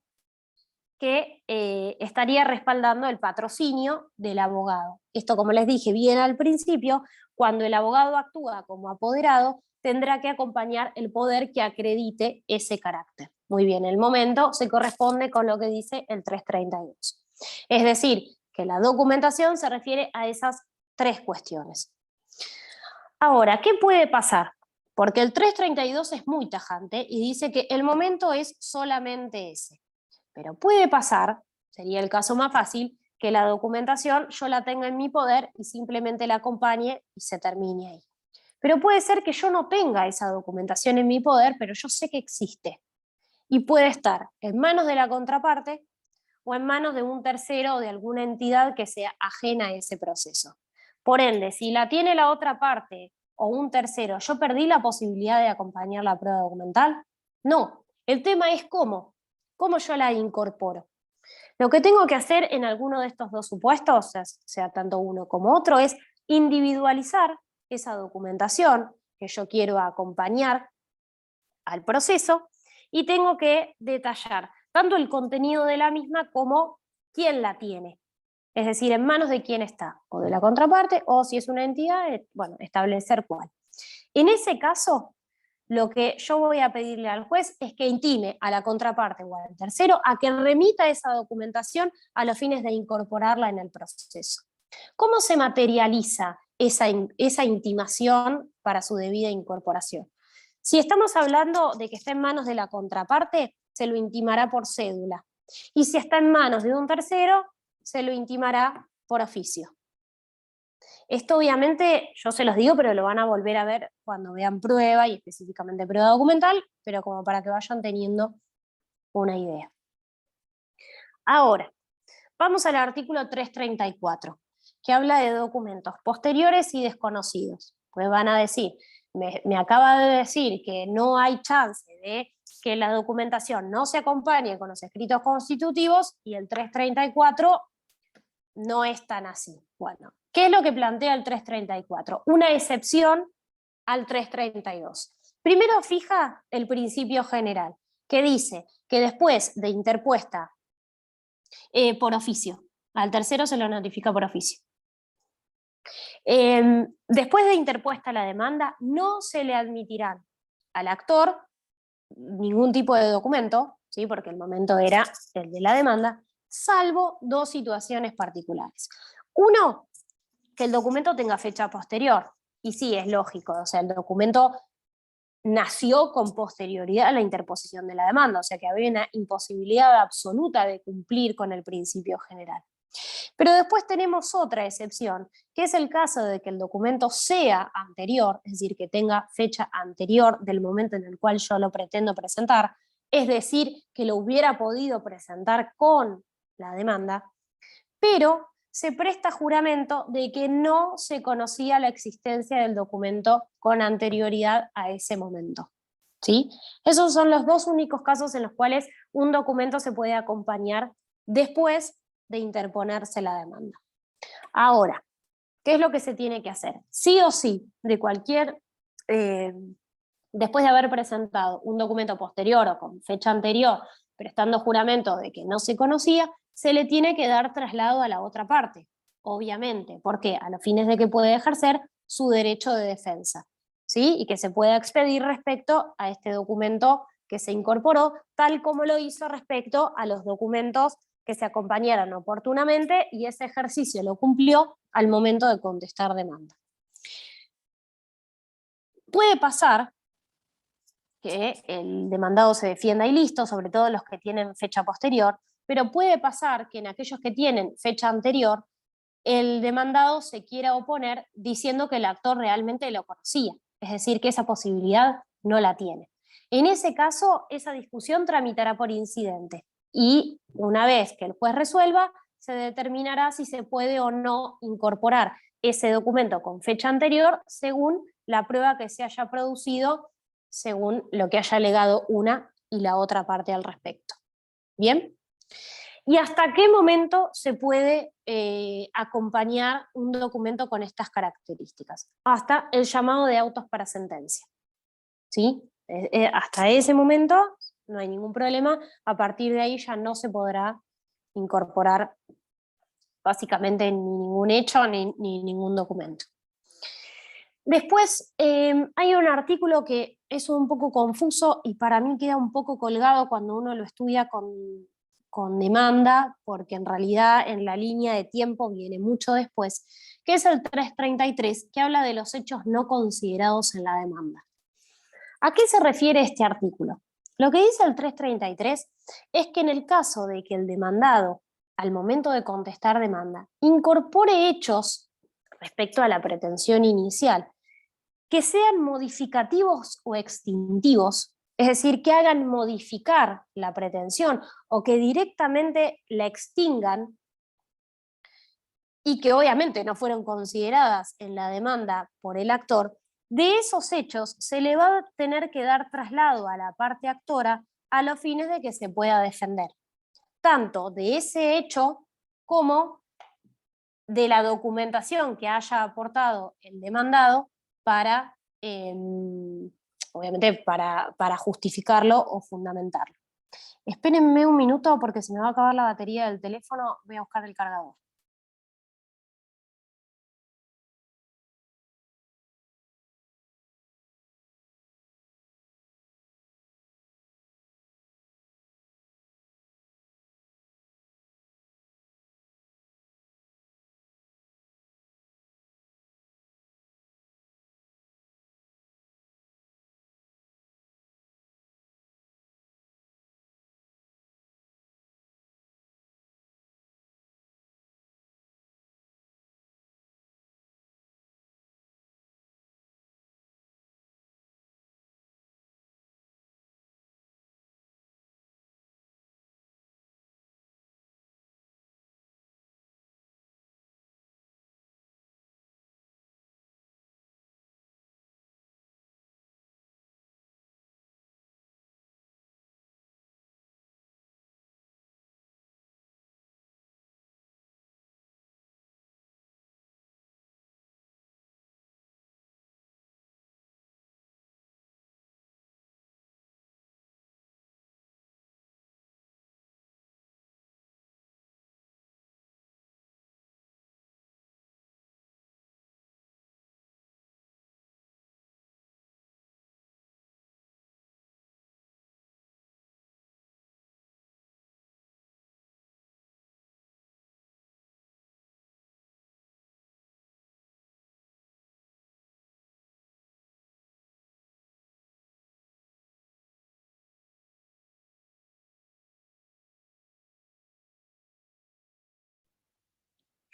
que estaría respaldando el patrocinio del abogado. Esto, como les dije bien al principio, cuando el abogado actúa como apoderado, tendrá que acompañar el poder que acredite ese carácter. Muy bien, el momento se corresponde con lo que dice el 332. Es decir, que la documentación se refiere a esas tres cuestiones. Ahora, ¿qué puede pasar? Porque el 332 es muy tajante y dice que el momento es solamente ese. Pero puede pasar, sería el caso más fácil, que la documentación yo la tenga en mi poder y simplemente la acompañe y se termine ahí. Pero puede ser que yo no tenga esa documentación en mi poder, pero yo sé que existe. Y puede estar en manos de la contraparte o en manos de un tercero o de alguna entidad que sea ajena a ese proceso. Por ende, si la tiene la otra parte o un tercero, ¿yo perdí la posibilidad de acompañar la prueba documental? No, el tema es cómo yo la incorporo. Lo que tengo que hacer en alguno de estos dos supuestos, sea tanto uno como otro, es individualizar esa documentación que yo quiero acompañar al proceso y tengo que detallar tanto el contenido de la misma como quién la tiene. Es decir, en manos de quién está, o de la contraparte, o si es una entidad, bueno, establecer cuál. En ese caso, lo que yo voy a pedirle al juez es que intime a la contraparte o al tercero a que remita esa documentación a los fines de incorporarla en el proceso. ¿Cómo se materializa esa intimación para su debida incorporación? Si estamos hablando de que está en manos de la contraparte, se lo intimará por cédula. Y si está en manos de un tercero, se lo intimará por oficio. Esto obviamente yo se los digo, pero lo van a volver a ver cuando vean prueba y específicamente prueba documental, pero como para que vayan teniendo una idea. Ahora, vamos al artículo 334, que habla de documentos posteriores y desconocidos. Pues van a decir, me acaba de decir que no hay chance de que la documentación no se acompañe con los escritos constitutivos y el 334 no es tan así. Bueno, ¿qué es lo que plantea el 334? Una excepción al 332. Primero fija el principio general, que dice que después de interpuesta por oficio, al tercero se lo notifica por oficio. Después de interpuesta la demanda, no se le admitirán al actor ningún tipo de documento, ¿sí? Porque el momento era el de la demanda, salvo dos situaciones particulares. Uno, que el documento tenga fecha posterior. Y sí, es lógico, o sea, el documento nació con posterioridad a la interposición de la demanda, o sea que había una imposibilidad absoluta de cumplir con el principio general. Pero después tenemos otra excepción, que es el caso de que el documento sea anterior, es decir, que tenga fecha anterior del momento en el cual yo lo pretendo presentar, es decir, que lo hubiera podido presentar con la demanda, pero se presta juramento de que no se conocía la existencia del documento con anterioridad a ese momento. ¿Sí? Esos son los dos únicos casos en los cuales un documento se puede acompañar después de interponerse la demanda. Ahora, ¿qué es lo que se tiene que hacer? Sí o sí, de cualquier, después de haber presentado un documento posterior o con fecha anterior, prestando juramento de que no se conocía, se le tiene que dar traslado a la otra parte, obviamente. ¿Por qué? A los fines de que puede ejercer su derecho de defensa, ¿sí? Y que se pueda expedir respecto a este documento que se incorporó, tal como lo hizo respecto a los documentos que se acompañaran oportunamente, y ese ejercicio lo cumplió al momento de contestar demanda. Puede pasar que el demandado se defienda y listo, sobre todo los que tienen fecha posterior, pero puede pasar que en aquellos que tienen fecha anterior, el demandado se quiera oponer diciendo que el actor realmente lo conocía, es decir, que esa posibilidad no la tiene. En ese caso, esa discusión tramitará por incidente y una vez que el juez resuelva, se determinará si se puede o no incorporar ese documento con fecha anterior según la prueba que se haya producido, según lo que haya alegado una y la otra parte al respecto. ¿Bien? ¿Y hasta qué momento se puede acompañar un documento con estas características? Hasta el llamado de autos para sentencia. ¿Sí? Hasta ese momento no hay ningún problema, a partir de ahí ya no se podrá incorporar básicamente ni ningún hecho ni ningún documento. Después hay un artículo que es un poco confuso y para mí queda un poco colgado cuando uno lo estudia con demanda, porque en realidad en la línea de tiempo viene mucho después, que es el 333, que habla de los hechos no considerados en la demanda. ¿A qué se refiere este artículo? Lo que dice el 333 es que en el caso de que el demandado, al momento de contestar demanda, incorpore hechos respecto a la pretensión inicial, que sean modificativos o extintivos, es decir, que hagan modificar la pretensión o que directamente la extingan y que obviamente no fueron consideradas en la demanda por el actor, de esos hechos se le va a tener que dar traslado a la parte actora a los fines de que se pueda defender, tanto de ese hecho como de la documentación que haya aportado el demandado para, obviamente, para justificarlo o fundamentarlo. Espérenme un minuto porque se me va a acabar la batería del teléfono, voy a buscar el cargador.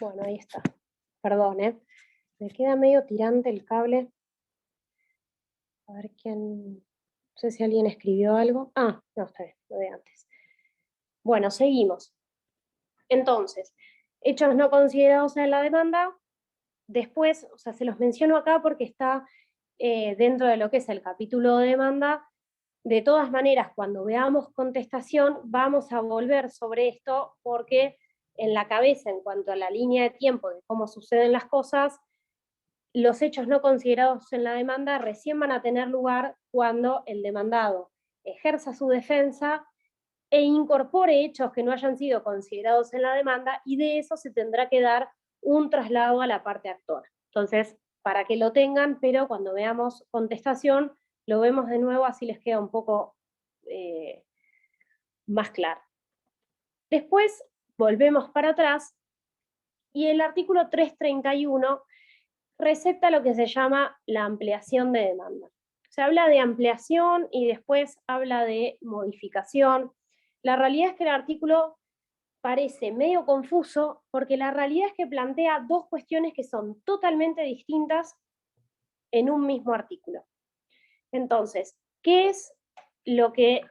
Bueno, ahí está. Perdón, me queda medio tirante el cable. A ver quién... No sé si alguien escribió algo. Ah, no, está bien, lo de antes. Bueno, seguimos. Entonces, hechos no considerados en la demanda. Después, o sea, se los menciono acá porque está dentro de lo que es el capítulo de demanda. De todas maneras, cuando veamos contestación, vamos a volver sobre esto porque en la cabeza, en cuanto a la línea de tiempo de cómo suceden las cosas, los hechos no considerados en la demanda recién van a tener lugar cuando el demandado ejerza su defensa e incorpore hechos que no hayan sido considerados en la demanda, y de eso se tendrá que dar un traslado a la parte actora. Entonces, para que lo tengan, pero cuando veamos contestación, lo vemos de nuevo, así les queda un poco más claro. Después, volvemos para atrás, y el artículo 331 receta lo que se llama la ampliación de demanda. Se habla de ampliación y después habla de modificación. La realidad es que el artículo parece medio confuso porque la realidad es que plantea dos cuestiones que son totalmente distintas en un mismo artículo. Entonces, ¿qué es lo que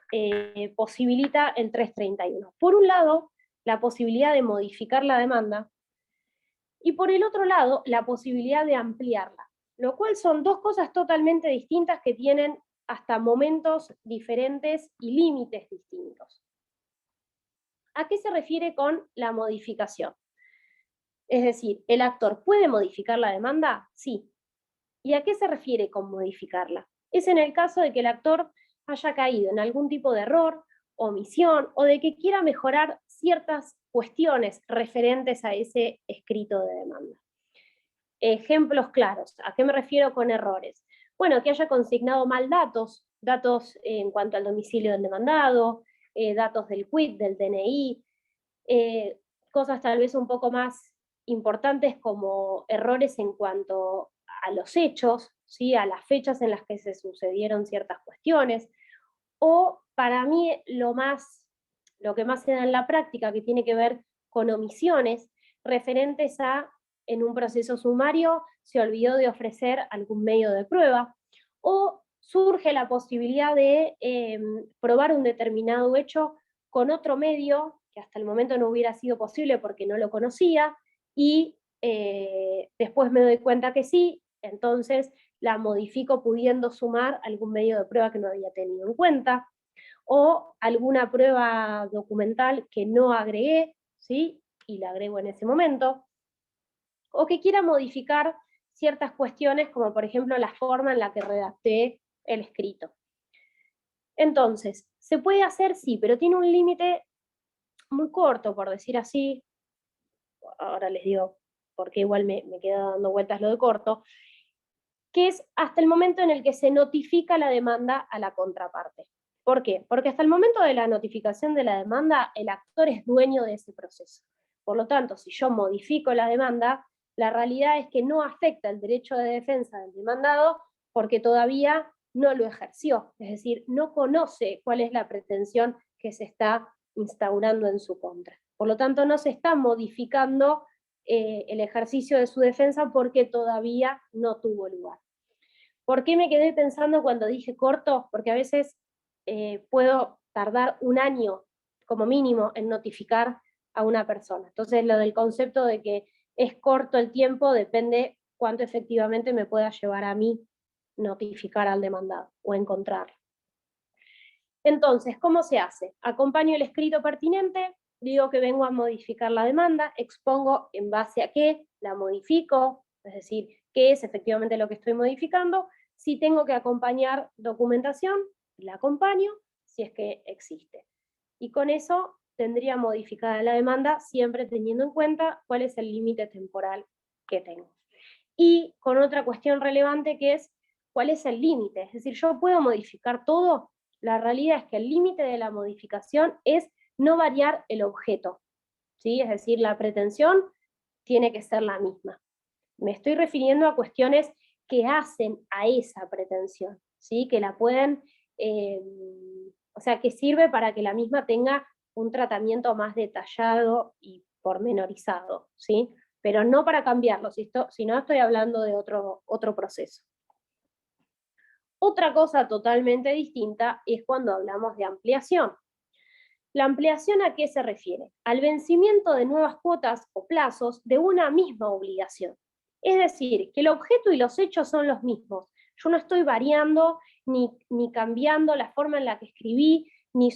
posibilita el 331? Por un lado, la posibilidad de modificar la demanda, y por el otro lado, la posibilidad de ampliarla, lo cual son dos cosas totalmente distintas que tienen hasta momentos diferentes y límites distintos. ¿A qué se refiere con la modificación? Es decir, ¿el actor puede modificar la demanda? Sí. ¿Y a qué se refiere con modificarla? Es en el caso de que el actor haya caído en algún tipo de error, omisión, o de que quiera mejorar ciertas cuestiones referentes a ese escrito de demanda. Ejemplos claros. ¿A qué me refiero con errores? Bueno, que haya consignado mal datos en cuanto al domicilio del demandado, datos del quit, del DNI, cosas tal vez un poco más importantes como errores en cuanto a los hechos, ¿sí? A las fechas en las que se sucedieron ciertas cuestiones, o para mí lo que más se da en la práctica, que tiene que ver con omisiones referentes a, en un proceso sumario, se olvidó de ofrecer algún medio de prueba, o surge la posibilidad de probar un determinado hecho con otro medio que hasta el momento no hubiera sido posible porque no lo conocía, y después me doy cuenta que sí, entonces la modifico pudiendo sumar algún medio de prueba que no había tenido en cuenta, o alguna prueba documental que no agregué, ¿sí? Y la agrego en ese momento, o que quiera modificar ciertas cuestiones, como por ejemplo la forma en la que redacté el escrito. Entonces, ¿se puede hacer? Sí, pero tiene un límite muy corto, por decir así. Ahora les digo, porque igual me queda dando vueltas lo de corto, que es hasta el momento en el que se notifica la demanda a la contraparte. ¿Por qué? Porque hasta el momento de la notificación de la demanda, el actor es dueño de ese proceso. Por lo tanto, si yo modifico la demanda, la realidad es que no afecta el derecho de defensa del demandado porque todavía no lo ejerció, es decir, no conoce cuál es la pretensión que se está instaurando en su contra. Por lo tanto, no se está modificando el ejercicio de su defensa porque todavía no tuvo lugar. ¿Por qué me quedé pensando cuando dije corto? Porque a veces puedo tardar un año como mínimo en notificar a una persona. Entonces lo del concepto de que es corto el tiempo depende cuánto efectivamente me pueda llevar a mí notificar al demandado o encontrarlo. Entonces, ¿cómo se hace? Acompaño el escrito pertinente, digo que vengo a modificar la demanda, expongo en base a qué la modifico, es decir, qué es efectivamente lo que estoy modificando. Si tengo que acompañar documentación, la acompaño, si es que existe. Y con eso tendría modificada la demanda, siempre teniendo en cuenta cuál es el límite temporal que tengo. Y con otra cuestión relevante que es, ¿cuál es el límite? Es decir, ¿yo puedo modificar todo? La realidad es que el límite de la modificación es no variar el objeto, ¿sí? Es decir, la pretensión tiene que ser la misma. Me estoy refiriendo a cuestiones que hacen a esa pretensión, ¿sí? Que la pueden, o sea, que sirve para que la misma tenga un tratamiento más detallado y pormenorizado, ¿sí? pero no para cambiarlo, sino estoy hablando de otro proceso. Otra cosa totalmente distinta es cuando hablamos de ampliación. ¿La ampliación a qué se refiere? Al vencimiento de nuevas cuotas o plazos de una misma obligación. Es decir, que el objeto y los hechos son los mismos. Yo no estoy variando ni cambiando la forma en la que escribí, ni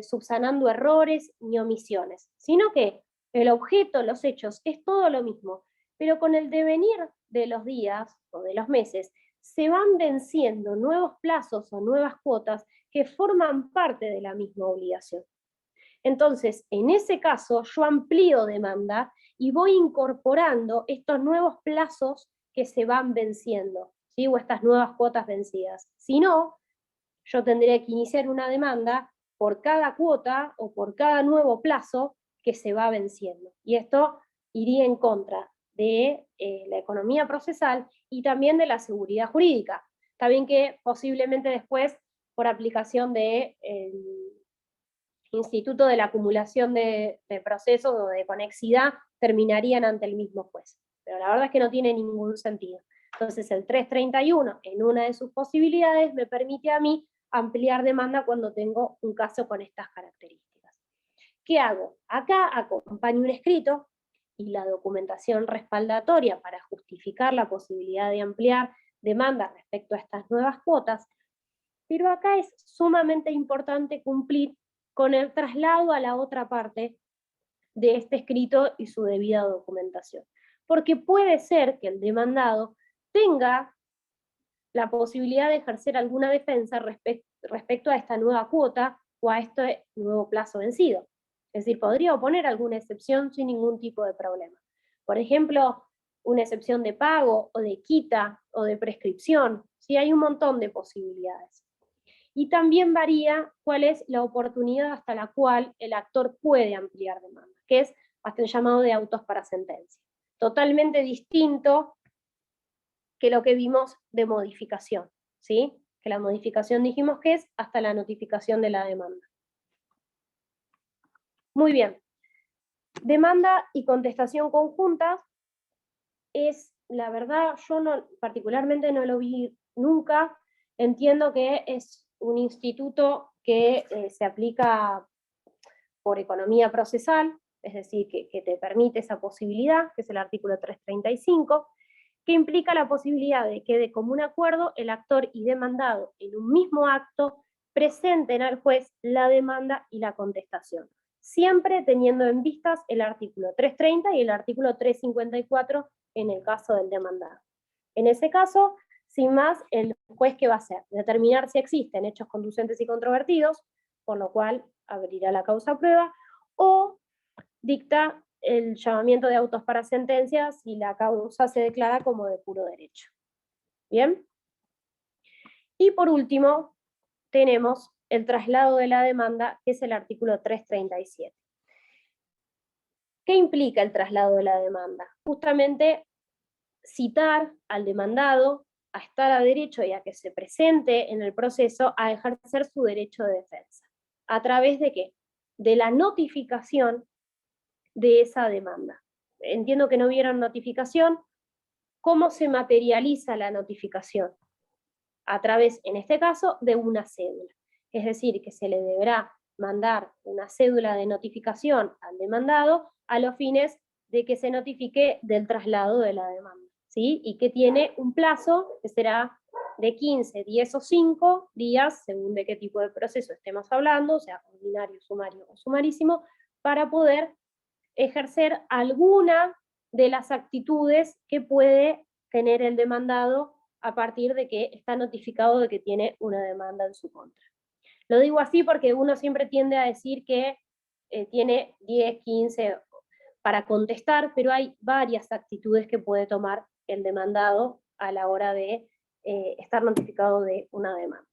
subsanando errores ni omisiones, sino que el objeto, los hechos, es todo lo mismo, pero con el devenir de los días o de los meses, se van venciendo nuevos plazos o nuevas cuotas que forman parte de la misma obligación. Entonces, en ese caso, yo amplío demanda y voy incorporando estos nuevos plazos que se van venciendo, ¿sí? O estas nuevas cuotas vencidas. Si no, yo tendría que iniciar una demanda por cada cuota o por cada nuevo plazo que se va venciendo. Y esto iría en contra de la economía procesal y también de la seguridad jurídica. Está bien que posiblemente después, por aplicación del Instituto de la Acumulación de Procesos o de Conexidad, terminarían ante el mismo juez. Pero la verdad es que no tiene ningún sentido. Entonces el 331, en una de sus posibilidades, me permite a mí ampliar demanda cuando tengo un caso con estas características. ¿Qué hago? Acá acompaño un escrito y la documentación respaldatoria para justificar la posibilidad de ampliar demanda respecto a estas nuevas cuotas, pero acá es sumamente importante cumplir con el traslado a la otra parte de este escrito y su debida documentación. Porque puede ser que el demandado tenga la posibilidad de ejercer alguna defensa respecto a esta nueva cuota o a este nuevo plazo vencido. Es decir, podría oponer alguna excepción sin ningún tipo de problema. Por ejemplo, una excepción de pago o de quita o de prescripción. Sí, hay un montón de posibilidades. Y también varía cuál es la oportunidad hasta la cual el actor puede ampliar demanda, que es hasta el llamado de autos para sentencia. Totalmente distinto que lo que vimos de modificación, ¿sí? Que la modificación dijimos que es hasta la notificación de la demanda. Muy bien. Demanda y contestación conjuntas es, la verdad, yo particularmente no lo vi nunca. Entiendo que es un instituto que se aplica por economía procesal, es decir, que te permite esa posibilidad, que es el artículo 335, que implica la posibilidad de que de común acuerdo el actor y demandado en un mismo acto presenten al juez la demanda y la contestación, siempre teniendo en vistas el artículo 330 y el artículo 354 en el caso del demandado. En ese caso, sin más, el juez ¿qué va a hacer? Determinar si existen hechos conducentes y controvertidos, por lo cual abrirá la causa a prueba, o dicta el llamamiento de autos para sentencia si la causa se declara como de puro derecho. ¿Bien? Y por último, tenemos el traslado de la demanda, que es el artículo 337. ¿Qué implica el traslado de la demanda? Justamente citar al demandado a estar a derecho y a que se presente en el proceso a ejercer su derecho de defensa. ¿A través de qué? De la notificación de esa demanda. Entiendo que no vieron notificación. ¿Cómo se materializa la notificación? A través, en este caso, de una cédula. Es decir, que se le deberá mandar una cédula de notificación al demandado a los fines de que se notifique del traslado de la demanda, ¿sí? Y que tiene un plazo que será de 15, 10 o 5 días, según de qué tipo de proceso estemos hablando, o sea, ordinario, sumario o sumarísimo, para poder ejercer alguna de las actitudes que puede tener el demandado a partir de que está notificado de que tiene una demanda en su contra. Lo digo así porque uno siempre tiende a decir que tiene 10, 15 para contestar, pero hay varias actitudes que puede tomar el demandado a la hora de estar notificado de una demanda.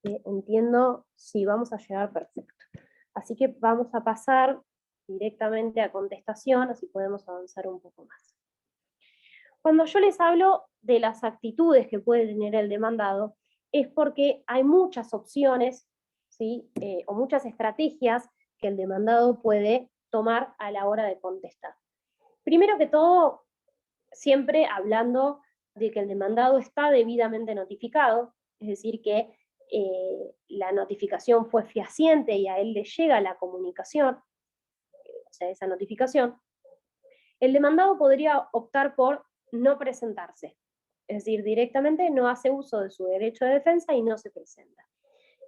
Entiendo, sí, vamos a llegar perfecto. Así que vamos a pasar directamente a contestación, así podemos avanzar un poco más. Cuando yo les hablo de las actitudes que puede tener el demandado, es porque hay muchas opciones, ¿sí? O muchas estrategias que el demandado puede tomar a la hora de contestar. Primero que todo, siempre hablando de que el demandado está debidamente notificado, es decir, que la notificación fue fehaciente y a él le llega la comunicación, o sea, esa notificación, el demandado podría optar por no presentarse, es decir, directamente no hace uso de su derecho de defensa y no se presenta.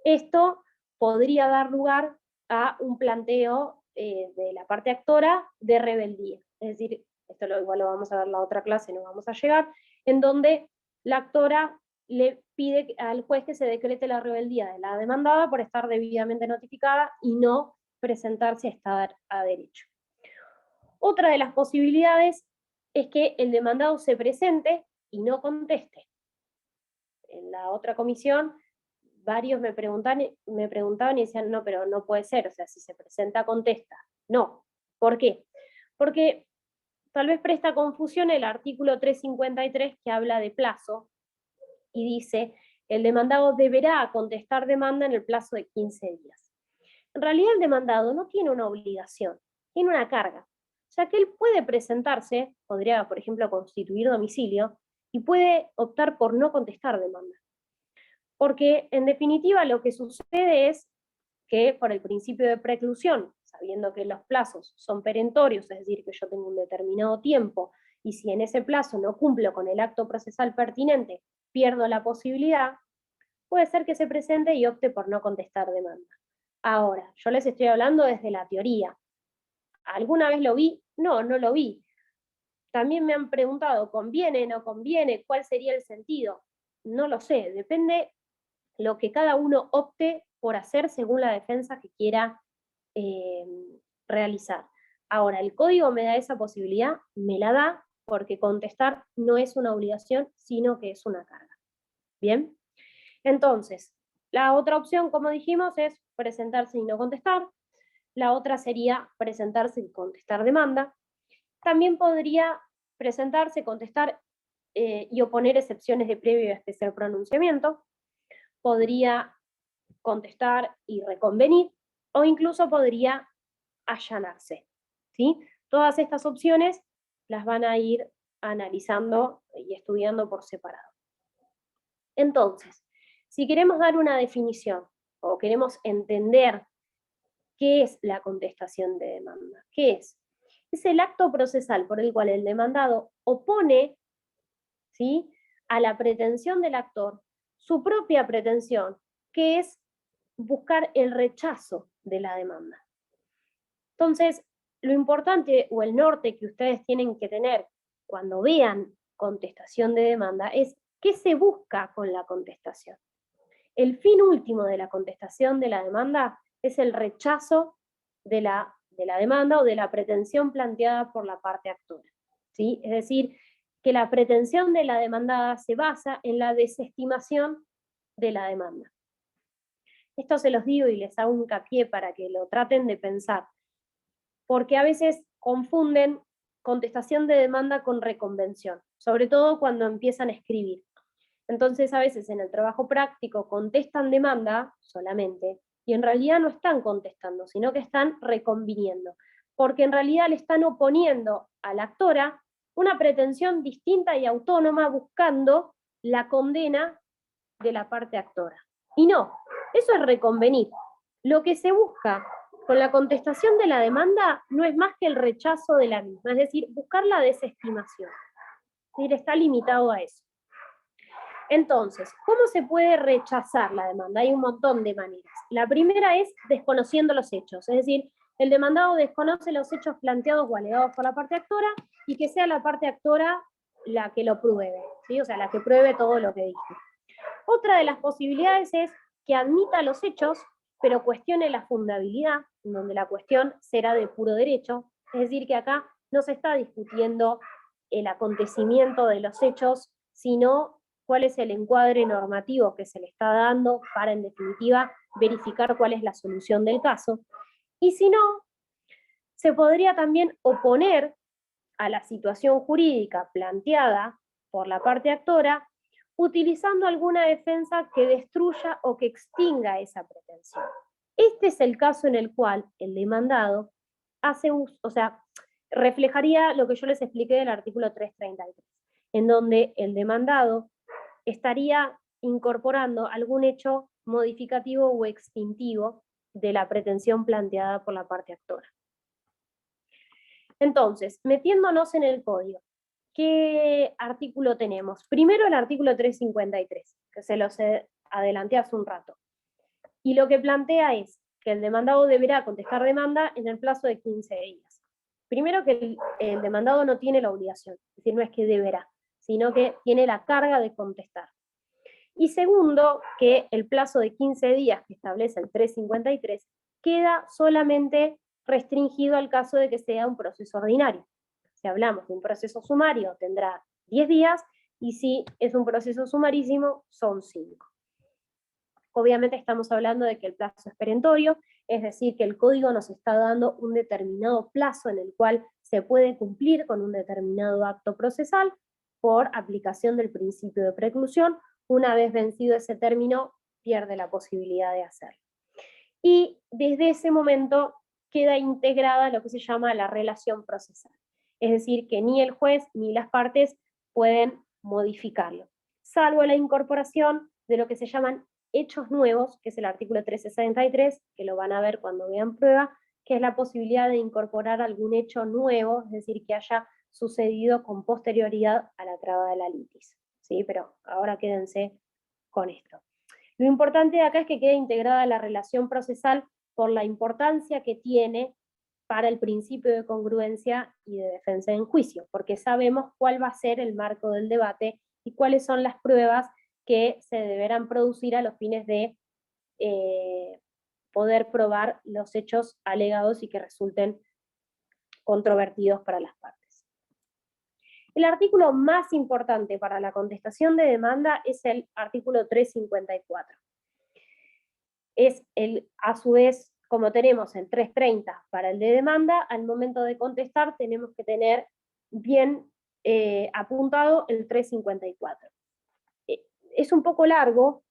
Esto podría dar lugar a un planteo de la parte actora de rebeldía, es decir, esto igual lo vamos a ver en la otra clase, no vamos a llegar, en donde la actora le pide al juez que se decrete la rebeldía de la demandada por estar debidamente notificada y no presentarse a estar a derecho. Otra de las posibilidades es que el demandado se presente y no conteste. En la otra comisión, varios me preguntaban y decían, no, pero no puede ser, o sea, si se presenta, contesta. No. ¿Por qué? Porque tal vez presta confusión el artículo 353 que habla de plazo y dice, el demandado deberá contestar demanda en el plazo de 15 días. En realidad el demandado no tiene una obligación, tiene una carga, ya que él puede presentarse, podría, por ejemplo, constituir domicilio, y puede optar por no contestar demanda. Porque, en definitiva, lo que sucede es que, por el principio de preclusión, sabiendo que los plazos son perentorios, es decir, que yo tengo un determinado tiempo, y si en ese plazo no cumplo con el acto procesal pertinente, pierdo la posibilidad, puede ser que se presente y opte por no contestar demanda. Ahora, yo les estoy hablando desde la teoría. ¿Alguna vez lo vi? No, no lo vi. También me han preguntado, ¿conviene, no conviene? ¿Cuál sería el sentido? No lo sé, depende lo que cada uno opte por hacer según la defensa que quiera realizar. Ahora, ¿el código me da esa posibilidad? Me la da porque contestar no es una obligación, sino que es una carga. ¿Bien? Entonces, la otra opción, como dijimos, es presentarse y no contestar. La otra sería presentarse y contestar demanda. También podría presentarse, contestar y oponer excepciones de previo y especial pronunciamiento. Podría contestar y reconvenir, o incluso podría allanarse. ¿Sí? Todas estas opciones las van a ir analizando y estudiando por separado. Entonces, si queremos dar una definición o queremos entender qué es la contestación de demanda, ¿qué es? Es el acto procesal por el cual el demandado opone, ¿sí?, a la pretensión del actor su propia pretensión, que es buscar el rechazo de la demanda. Entonces, lo importante o el norte que ustedes tienen que tener cuando vean contestación de demanda es qué se busca con la contestación. El fin último de la contestación de la demanda es el rechazo de la demanda o de la pretensión planteada por la parte actora, ¿sí? Es decir, que la pretensión de la demandada se basa en la desestimación de la demanda. Esto se los digo y les hago un hincapié para que lo traten de pensar, porque a veces confunden contestación de demanda con reconvención, sobre todo cuando empiezan a escribir. Entonces a veces en el trabajo práctico contestan demanda solamente, y en realidad no están contestando, sino que están reconviniendo, porque en realidad le están oponiendo a la actora una pretensión distinta y autónoma buscando la condena de la parte actora. Y no, eso es reconvenir. Lo que se busca con la contestación de la demanda no es más que el rechazo de la misma, es decir, buscar la desestimación. Es decir, está limitado a eso. Entonces, ¿cómo se puede rechazar la demanda? Hay un montón de maneras. La primera es desconociendo los hechos, es decir, el demandado desconoce los hechos planteados o alegados por la parte actora y que sea la parte actora la que lo pruebe, ¿sí? O sea, la que pruebe todo lo que dije. Otra de las posibilidades es que admita los hechos, pero cuestione la fundabilidad, en donde la cuestión será de puro derecho, es decir, que acá no se está discutiendo el acontecimiento de los hechos, sino cuál es el encuadre normativo que se le está dando para, en definitiva, verificar cuál es la solución del caso. Y si no, se podría también oponer a la situación jurídica planteada por la parte actora, utilizando alguna defensa que destruya o que extinga esa pretensión. Este es el caso en el cual el demandado hace uso, o sea, reflejaría lo que yo les expliqué del artículo 333, en donde el demandado estaría incorporando algún hecho modificativo o extintivo de la pretensión planteada por la parte actora. Entonces, metiéndonos en el código, ¿qué artículo tenemos? Primero el artículo 353, que se los adelanté hace un rato. Y lo que plantea es que el demandado deberá contestar demanda en el plazo de 15 días. Primero que el demandado no tiene la obligación, es decir, no es que deberá, sino que tiene la carga de contestar. Y segundo, que el plazo de 15 días que establece el 353 queda solamente restringido al caso de que sea un proceso ordinario. Si hablamos de un proceso sumario, tendrá 10 días, y si es un proceso sumarísimo, son 5. Obviamente estamos hablando de que el plazo es perentorio, es decir, que el código nos está dando un determinado plazo en el cual se puede cumplir con un determinado acto procesal por aplicación del principio de preclusión. Una vez vencido ese término, pierde la posibilidad de hacerlo. Y desde ese momento queda integrada lo que se llama la relación procesal. Es decir, que ni el juez ni las partes pueden modificarlo, salvo la incorporación de lo que se llaman hechos nuevos, que es el artículo 363, que lo van a ver cuando vean prueba, que es la posibilidad de incorporar algún hecho nuevo, es decir, que haya sucedido con posterioridad a la traba de la litis. ¿Sí? Pero ahora quédense con esto. Lo importante de acá es que quede integrada la relación procesal por la importancia que tiene para el principio de congruencia y de defensa en juicio, porque sabemos cuál va a ser el marco del debate y cuáles son las pruebas que se deberán producir a los fines de poder probar los hechos alegados y que resulten controvertidos para las partes. El artículo más importante para la contestación de demanda es el artículo 354. Es a su vez, como tenemos el 330 para el de demanda, al momento de contestar tenemos que tener bien apuntado el 354. Es un poco largo,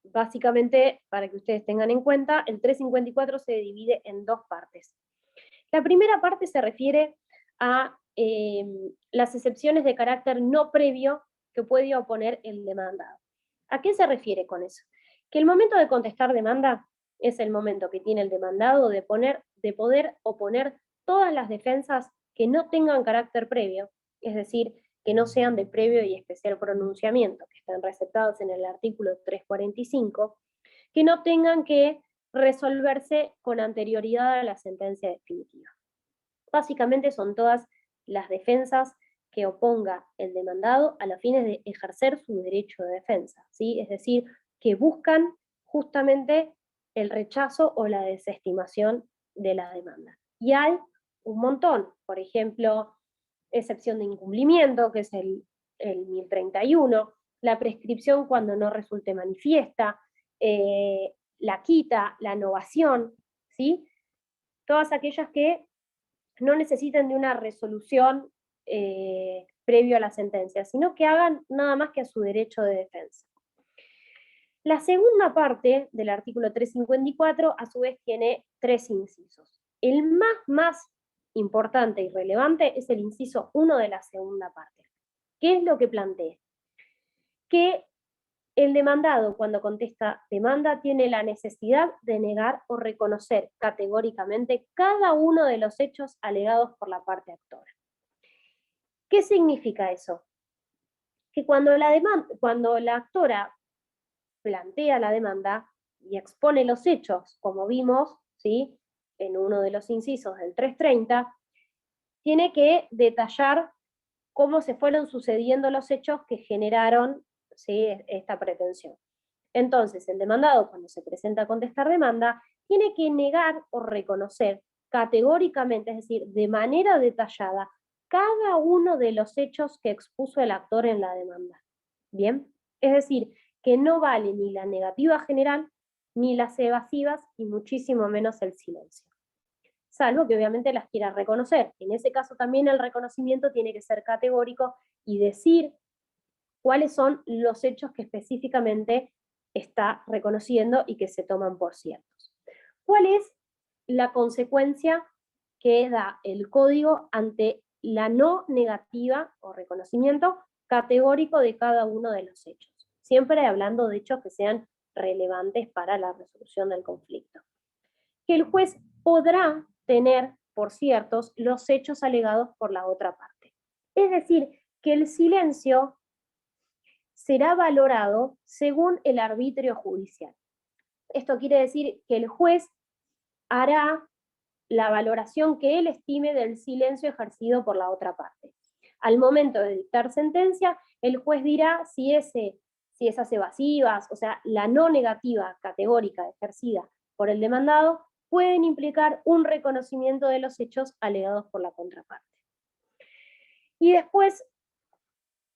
básicamente, para que ustedes tengan en cuenta, el 354 se divide en dos partes. La primera parte se refiere a las excepciones de carácter no previo que puede oponer el demandado. ¿A qué se refiere con eso? Que el momento de contestar demanda es el momento que tiene el demandado de poder oponer todas las defensas que no tengan carácter previo, es decir, que no sean de previo y especial pronunciamiento, que están receptados en el artículo 345, que no tengan que resolverse con anterioridad a la sentencia definitiva. Básicamente son todas las defensas que oponga el demandado a los fines de ejercer su derecho de defensa, ¿sí? Es decir, que buscan justamente el rechazo o la desestimación de la demanda. Y hay un montón, por ejemplo, excepción de incumplimiento, que es el 1031, la prescripción cuando no resulte manifiesta, la quita, la novación, ¿sí? Todas aquellas que no necesiten de una resolución previo a la sentencia, sino que hagan nada más que a su derecho de defensa. La segunda parte del artículo 354, a su vez, tiene 3 incisos. El más importante y relevante es el inciso 1 de la segunda parte. ¿Qué es lo que plantea? Que el demandado, cuando contesta demanda, tiene la necesidad de negar o reconocer categóricamente cada uno de los hechos alegados por la parte actora. ¿Qué significa eso? Que cuando la actora plantea la demanda y expone los hechos, como vimos, ¿sí?, en uno de los incisos del 330, tiene que detallar cómo se fueron sucediendo los hechos que generaron, ¿sí?, esta pretensión. Entonces, el demandado, cuando se presenta a contestar demanda, tiene que negar o reconocer categóricamente, es decir, de manera detallada, cada uno de los hechos que expuso el actor en la demanda. ¿Bien? Es decir, que no vale ni la negativa general, ni las evasivas, y muchísimo menos el silencio. Salvo que obviamente las quiera reconocer. En ese caso también el reconocimiento tiene que ser categórico y decir cuáles son los hechos que específicamente está reconociendo y que se toman por ciertos. ¿Cuál es la consecuencia que da el código ante la no negativa o reconocimiento categórico de cada uno de los hechos. Siempre hablando de hechos que sean relevantes para la resolución del conflicto. Que el juez podrá tener por ciertos los hechos alegados por la otra parte. Es decir, que el silencio será valorado según el arbitrio judicial. Esto quiere decir que el juez hará la valoración que él estime del silencio ejercido por la otra parte. Al momento de dictar sentencia, el juez dirá si esas evasivas, o sea, la no negativa categórica ejercida por el demandado, pueden implicar un reconocimiento de los hechos alegados por la contraparte. Y después,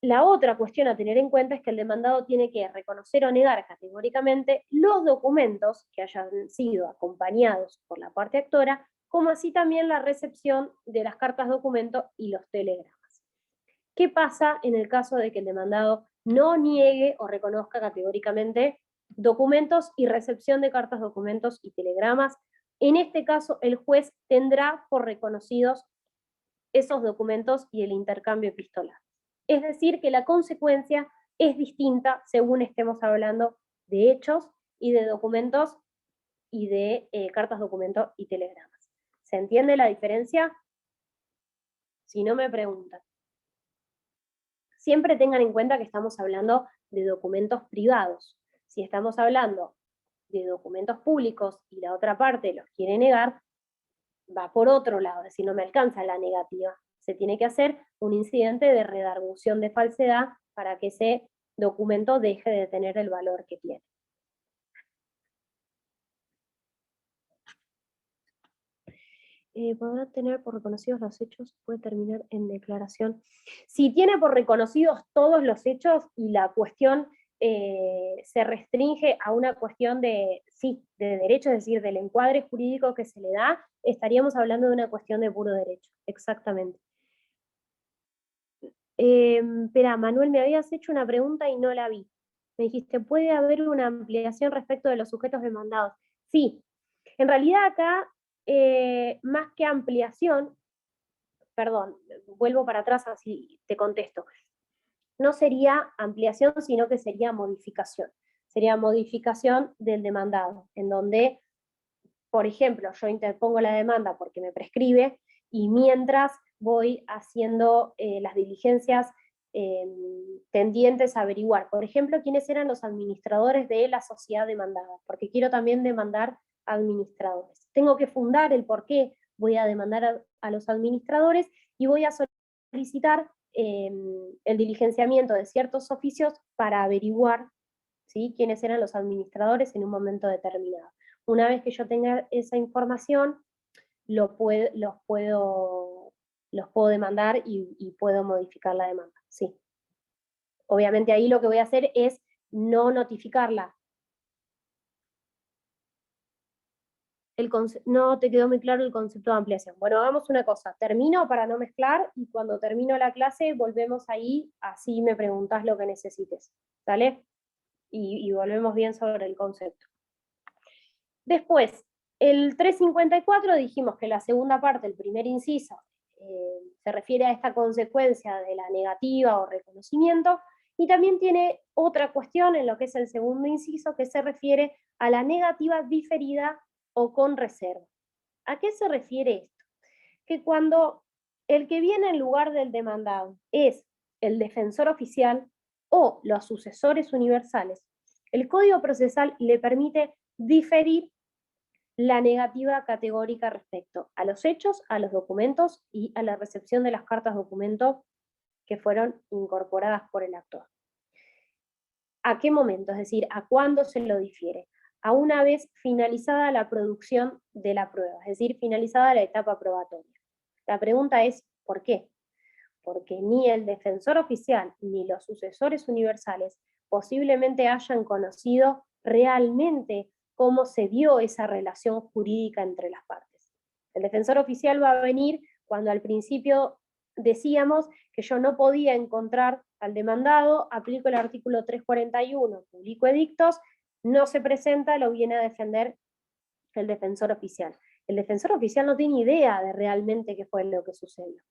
la otra cuestión a tener en cuenta es que el demandado tiene que reconocer o negar categóricamente los documentos que hayan sido acompañados por la parte actora, como así también la recepción de las cartas documento y los telegramas. ¿Qué pasa en el caso de que el demandado no niegue o reconozca categóricamente documentos y recepción de cartas, documentos y telegramas? En este caso, el juez tendrá por reconocidos esos documentos y el intercambio epistolar. Es decir, que la consecuencia es distinta según estemos hablando de hechos y de documentos y de cartas, documentos y telegramas. ¿Se entiende la diferencia? Si no, me preguntan. Siempre tengan en cuenta que estamos hablando de documentos privados. Si estamos hablando de documentos públicos y la otra parte los quiere negar, va por otro lado, es decir, no me alcanza la negativa. Se tiene que hacer un incidente de redargución de falsedad para que ese documento deje de tener el valor que tiene. Podrá tener por reconocidos los hechos, puede terminar en declaración. Si tiene por reconocidos todos los hechos y la cuestión se restringe a una cuestión de derecho, es decir, del encuadre jurídico que se le da, estaríamos hablando de una cuestión de puro derecho, exactamente. Espera, Manuel, me habías hecho una pregunta y no la vi. Me dijiste, ¿puede haber una ampliación respecto de los sujetos demandados? Sí, en realidad acá, más que ampliación, perdón, vuelvo para atrás así te contesto, no sería ampliación, sino que sería modificación. Sería modificación del demandado, en donde, por ejemplo, yo interpongo la demanda porque me prescribe, y mientras voy haciendo las diligencias tendientes a averiguar, por ejemplo, quiénes eran los administradores de la sociedad demandada, porque quiero también demandar administradores. Tengo que fundar el por qué voy a demandar a los administradores y voy a solicitar el diligenciamiento de ciertos oficios para averiguar, ¿sí?, quiénes eran los administradores en un momento determinado. Una vez que yo tenga esa información, los puedo demandar y puedo modificar la demanda, sí. Obviamente ahí lo que voy a hacer es no notificarla. No te quedó muy claro el concepto de ampliación. Bueno, hagamos una cosa, termino para no mezclar y cuando termino la clase volvemos ahí, así me preguntás lo que necesites, ¿sale? Y volvemos bien sobre el concepto. Después, el 354 dijimos que la segunda parte, el primer inciso, se refiere a esta consecuencia de la negativa o reconocimiento, y también tiene otra cuestión en lo que es el segundo inciso, que se refiere a la negativa diferida o con reserva. ¿A qué se refiere esto? Que cuando el que viene en lugar del demandado es el defensor oficial o los sucesores universales, el Código Procesal le permite diferir la negativa categórica respecto a los hechos, a los documentos y a la recepción de las cartas documento que fueron incorporadas por el actor. ¿A qué momento? Es decir, ¿a cuándo se lo difiere? A una vez finalizada la producción de la prueba, es decir, finalizada la etapa probatoria. La pregunta es, ¿por qué? Porque ni el defensor oficial ni los sucesores universales posiblemente hayan conocido realmente cómo se dio esa relación jurídica entre las partes. El defensor oficial va a venir cuando al principio decíamos que yo no podía encontrar al demandado, aplico el artículo 341, publico edictos, no se presenta, lo viene a defender el defensor oficial. el defensor oficial no tiene idea de realmente qué fue lo que sucedió.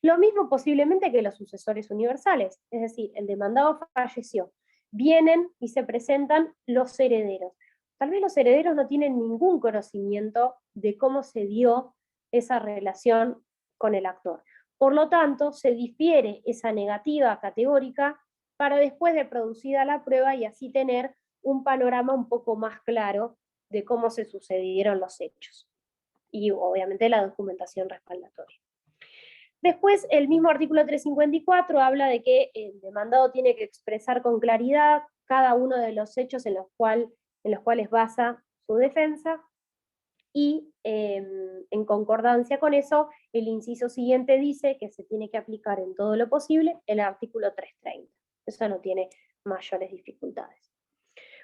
Lo mismo posiblemente que los sucesores universales, es decir, el demandado falleció, vienen y se presentan los herederos. Tal vez los herederos no tienen ningún conocimiento de cómo se dio esa relación con el actor. Por lo tanto, se difiere esa negativa categórica para después de producida la prueba y así tener un panorama un poco más claro de cómo se sucedieron los hechos. Y obviamente la documentación respaldatoria. Después, el mismo artículo 354 habla de que el demandado tiene que expresar con claridad cada uno de los hechos en los cuales basa su defensa, y en concordancia con eso, el inciso siguiente dice que se tiene que aplicar en todo lo posible el artículo 330. Eso no tiene mayores dificultades.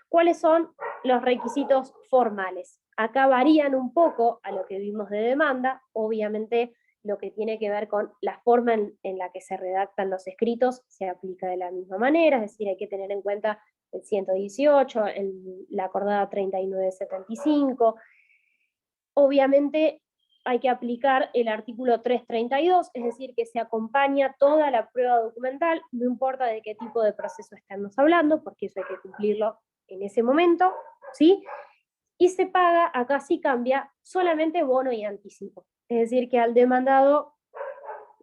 ¿Cuáles son los requisitos formales? Acá varían un poco a lo que vimos de demanda, obviamente lo que tiene que ver con la forma en la que se redactan los escritos se aplica de la misma manera, es decir, hay que tener en cuenta el 118, la acordada 3975, obviamente hay que aplicar el artículo 332, es decir, que se acompaña toda la prueba documental, no importa de qué tipo de proceso estemos hablando, porque eso hay que cumplirlo en ese momento, ¿sí? Y se paga, acá sí cambia, solamente bono y anticipo. Es decir, que al demandado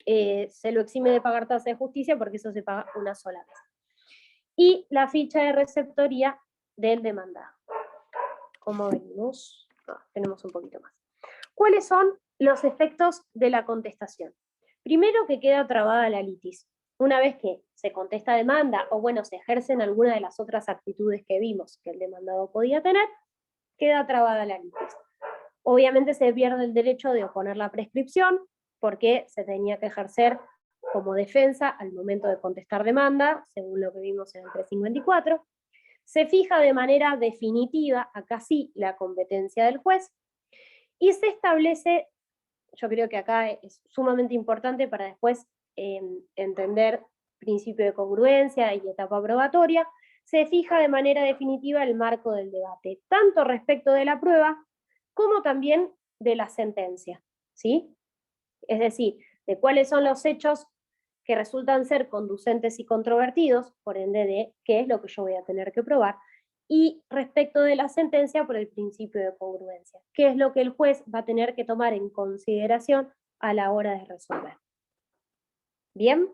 se lo exime de pagar tasa de justicia porque eso se paga una sola vez. Y la ficha de receptoría del demandado. Como venimos, tenemos un poquito más. ¿Cuáles son los efectos de la contestación? Primero, que queda trabada la litis. Una vez que se contesta demanda, o bueno, se ejercen alguna de las otras actitudes que vimos que el demandado podía tener, queda trabada la litis. Obviamente se pierde el derecho de oponer la prescripción, porque se tenía que ejercer como defensa al momento de contestar demanda, según lo que vimos en el 354. Se fija de manera definitiva, acá sí, la competencia del juez, y se establece, yo creo que acá es sumamente importante para después entender principio de congruencia y etapa probatoria, se fija de manera definitiva el marco del debate, tanto respecto de la prueba como también de la sentencia, ¿sí? Es decir, de cuáles son los hechos que resultan ser conducentes y controvertidos, por ende de qué es lo que yo voy a tener que probar, y respecto de la sentencia por el principio de congruencia, qué es lo que el juez va a tener que tomar en consideración a la hora de resolver. ¿Bien?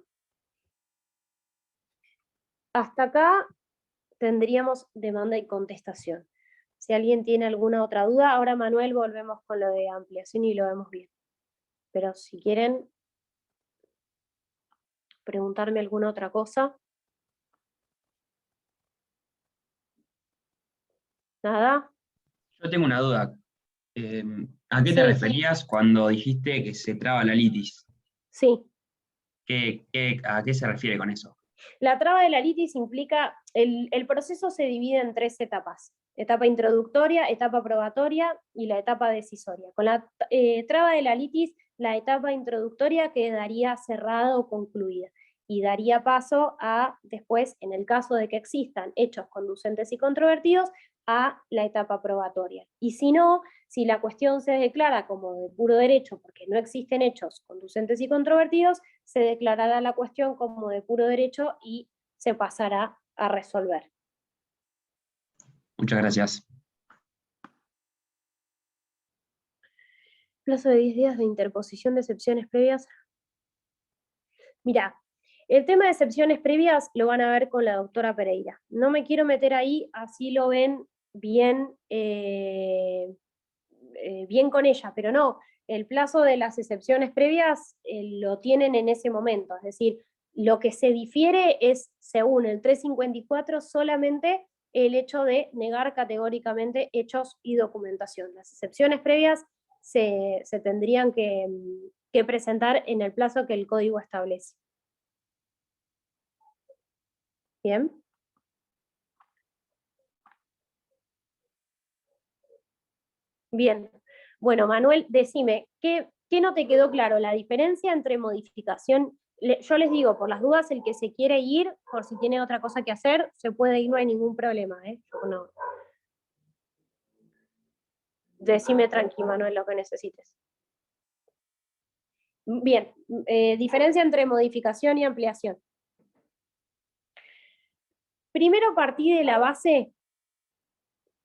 Hasta acá tendríamos demanda y contestación. Si alguien tiene alguna otra duda, ahora Manuel volvemos con lo de ampliación y lo vemos bien. Pero si quieren preguntarme alguna otra cosa. ¿Nada? Yo tengo una duda. ¿A qué te referías cuando dijiste que se traba la litis? Sí. ¿A qué se refiere con eso? La traba de la litis implica, el proceso se divide en 3 etapas. Etapa introductoria, etapa probatoria y la etapa decisoria. Con la traba de la litis, la etapa introductoria quedaría cerrada o concluida y daría paso a, después, en el caso de que existan hechos conducentes y controvertidos, a la etapa probatoria. Y si no, si la cuestión se declara como de puro derecho porque no existen hechos conducentes y controvertidos, se declarará la cuestión como de puro derecho y se pasará a resolver. Muchas gracias. Plazo de 10 días de interposición de excepciones previas. Mirá, el tema de excepciones previas lo van a ver con la doctora Pereira. No me quiero meter ahí, así lo ven bien, bien con ella, pero no, el plazo de las excepciones previas lo tienen en ese momento, es decir, lo que se difiere es, según el 354, solamente el hecho de negar categóricamente hechos y documentación. Las excepciones previas se tendrían que presentar en el plazo que el código establece. ¿Bien? Bien. Bueno, Manuel, decime, ¿qué no te quedó claro? La diferencia entre modificación, yo les digo, por las dudas, el que se quiere ir, por si tiene otra cosa que hacer, se puede ir, no hay ningún problema, ¿eh? Yo no. Decime tranqui, Manuel, lo que necesites. Bien, diferencia entre modificación y ampliación. Primero partí de la base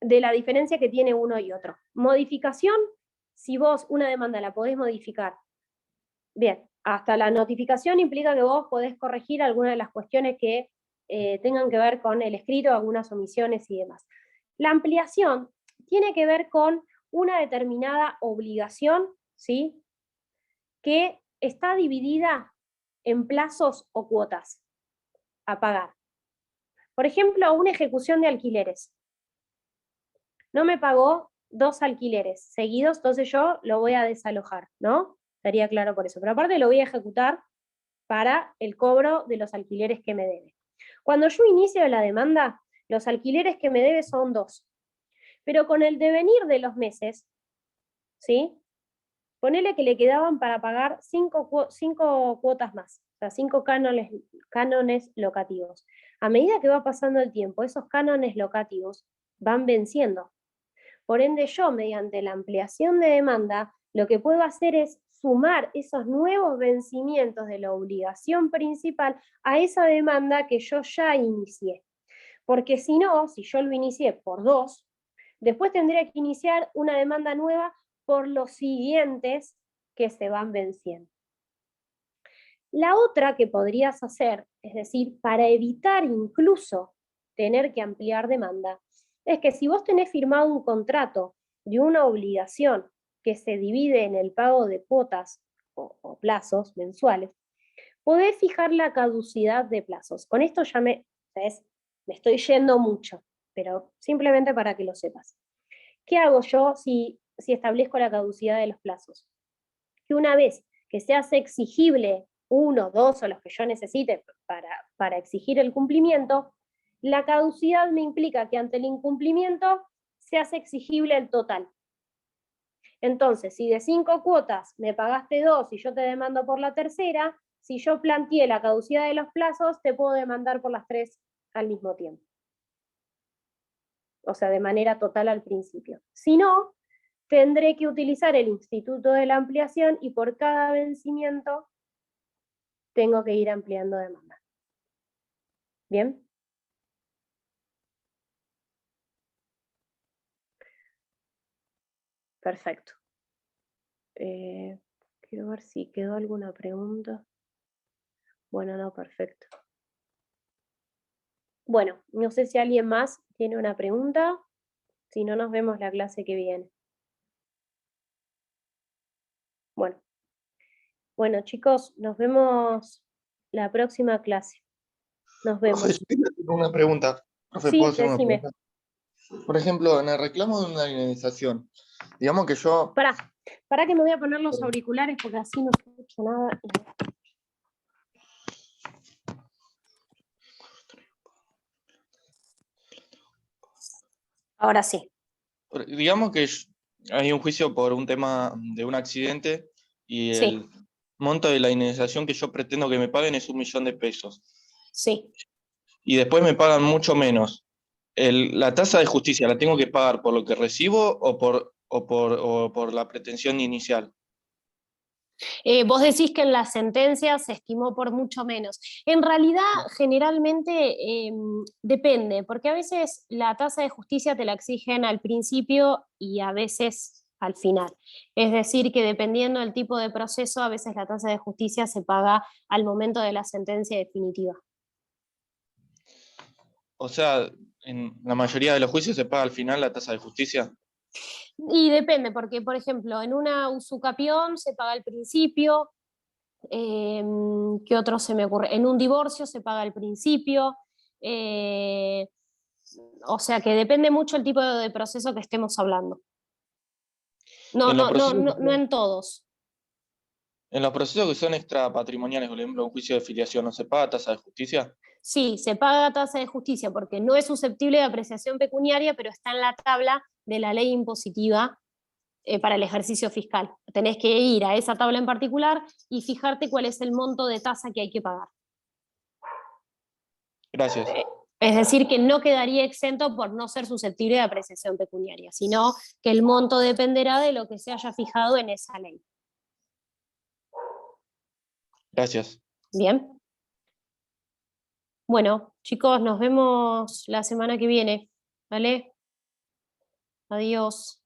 de la diferencia que tiene uno y otro. Modificación, si vos una demanda la podés modificar, bien, hasta la notificación implica que vos podés corregir algunas de las cuestiones que tengan que ver con el escrito, algunas omisiones y demás. La ampliación tiene que ver con una determinada obligación, ¿sí?, que está dividida en plazos o cuotas a pagar. Por ejemplo, una ejecución de alquileres. No me pagó 2 alquileres seguidos, entonces yo lo voy a desalojar, ¿no? Estaría claro por eso. Pero aparte lo voy a ejecutar para el cobro de los alquileres que me debe. Cuando yo inicio la demanda, los alquileres que me debe son 2. Pero con el devenir de los meses, ¿sí?, ponele que le quedaban para pagar 5 cuotas más, o sea, 5 cánones locativos. A medida que va pasando el tiempo, esos cánones locativos van venciendo. Por ende, yo, mediante la ampliación de demanda, lo que puedo hacer es sumar esos nuevos vencimientos de la obligación principal a esa demanda que yo ya inicié. Porque si no, si yo lo inicié por 2, después tendría que iniciar una demanda nueva por los siguientes que se van venciendo. La otra que podrías hacer, es decir, para evitar incluso tener que ampliar demanda, es que si vos tenés firmado un contrato de una obligación que se divide en el pago de cuotas o plazos mensuales, podés fijar la caducidad de plazos. Con esto ya me estoy yendo mucho, pero simplemente para que lo sepas. ¿Qué hago yo si establezco la caducidad de los plazos? Que una vez que se hace exigible 1, 2 o los que yo necesite para exigir el cumplimiento, la caducidad me implica que ante el incumplimiento se hace exigible el total. Entonces, si de 5 cuotas me pagaste 2 y yo te demando por la tercera, si yo planteé la caducidad de los plazos, te puedo demandar por las 3 al mismo tiempo. O sea, de manera total al principio. Si no, tendré que utilizar el instituto de la ampliación y por cada vencimiento tengo que ir ampliando demanda. ¿Bien? Perfecto. Quiero ver si quedó alguna pregunta. Bueno, no, perfecto. Bueno, no sé si alguien más tiene una pregunta. Si no, nos vemos la clase que viene. Bueno, chicos, nos vemos la próxima clase. Nos vemos. Profe, yo quería hacer una pregunta. Profe, Sí, ¿puedo hacer una decime. pregunta? Por ejemplo, en el reclamo de una indemnización, digamos que yo... Pará que me voy a poner los auriculares porque así no escucho nada. Ahora sí. Digamos que hay un juicio por un tema de un accidente y Sí. el monto de la indemnización que yo pretendo que me paguen es 1 millón de pesos. Sí. Y después me pagan mucho menos. ¿La tasa de justicia la tengo que pagar por lo que recibo o por la pretensión inicial? Vos decís que en la sentencia se estimó por mucho menos. En realidad, generalmente depende, porque a veces la tasa de justicia te la exigen al principio y a veces al final. Es decir, que dependiendo del tipo de proceso, a veces la tasa de justicia se paga al momento de la sentencia definitiva. O sea, en la mayoría de los juicios se paga al final la tasa de justicia. Y depende, porque por ejemplo, en una usucapión se paga al principio, ¿qué otro se me ocurre? En un divorcio se paga al principio, o sea que depende mucho el tipo de proceso que estemos hablando. No en todos. En los procesos que son extrapatrimoniales, por ejemplo, un juicio de filiación, ¿no se paga tasa de justicia? Sí, se paga tasa de justicia porque no es susceptible de apreciación pecuniaria, pero está en la tabla de la ley impositiva para el ejercicio fiscal. Tenés que ir a esa tabla en particular y fijarte cuál es el monto de tasa que hay que pagar. Gracias. Es decir, que no quedaría exento por no ser susceptible de apreciación pecuniaria, sino que el monto dependerá de lo que se haya fijado en esa ley. Gracias. Bien. Bueno, chicos, nos vemos la semana que viene, ¿vale? Adiós.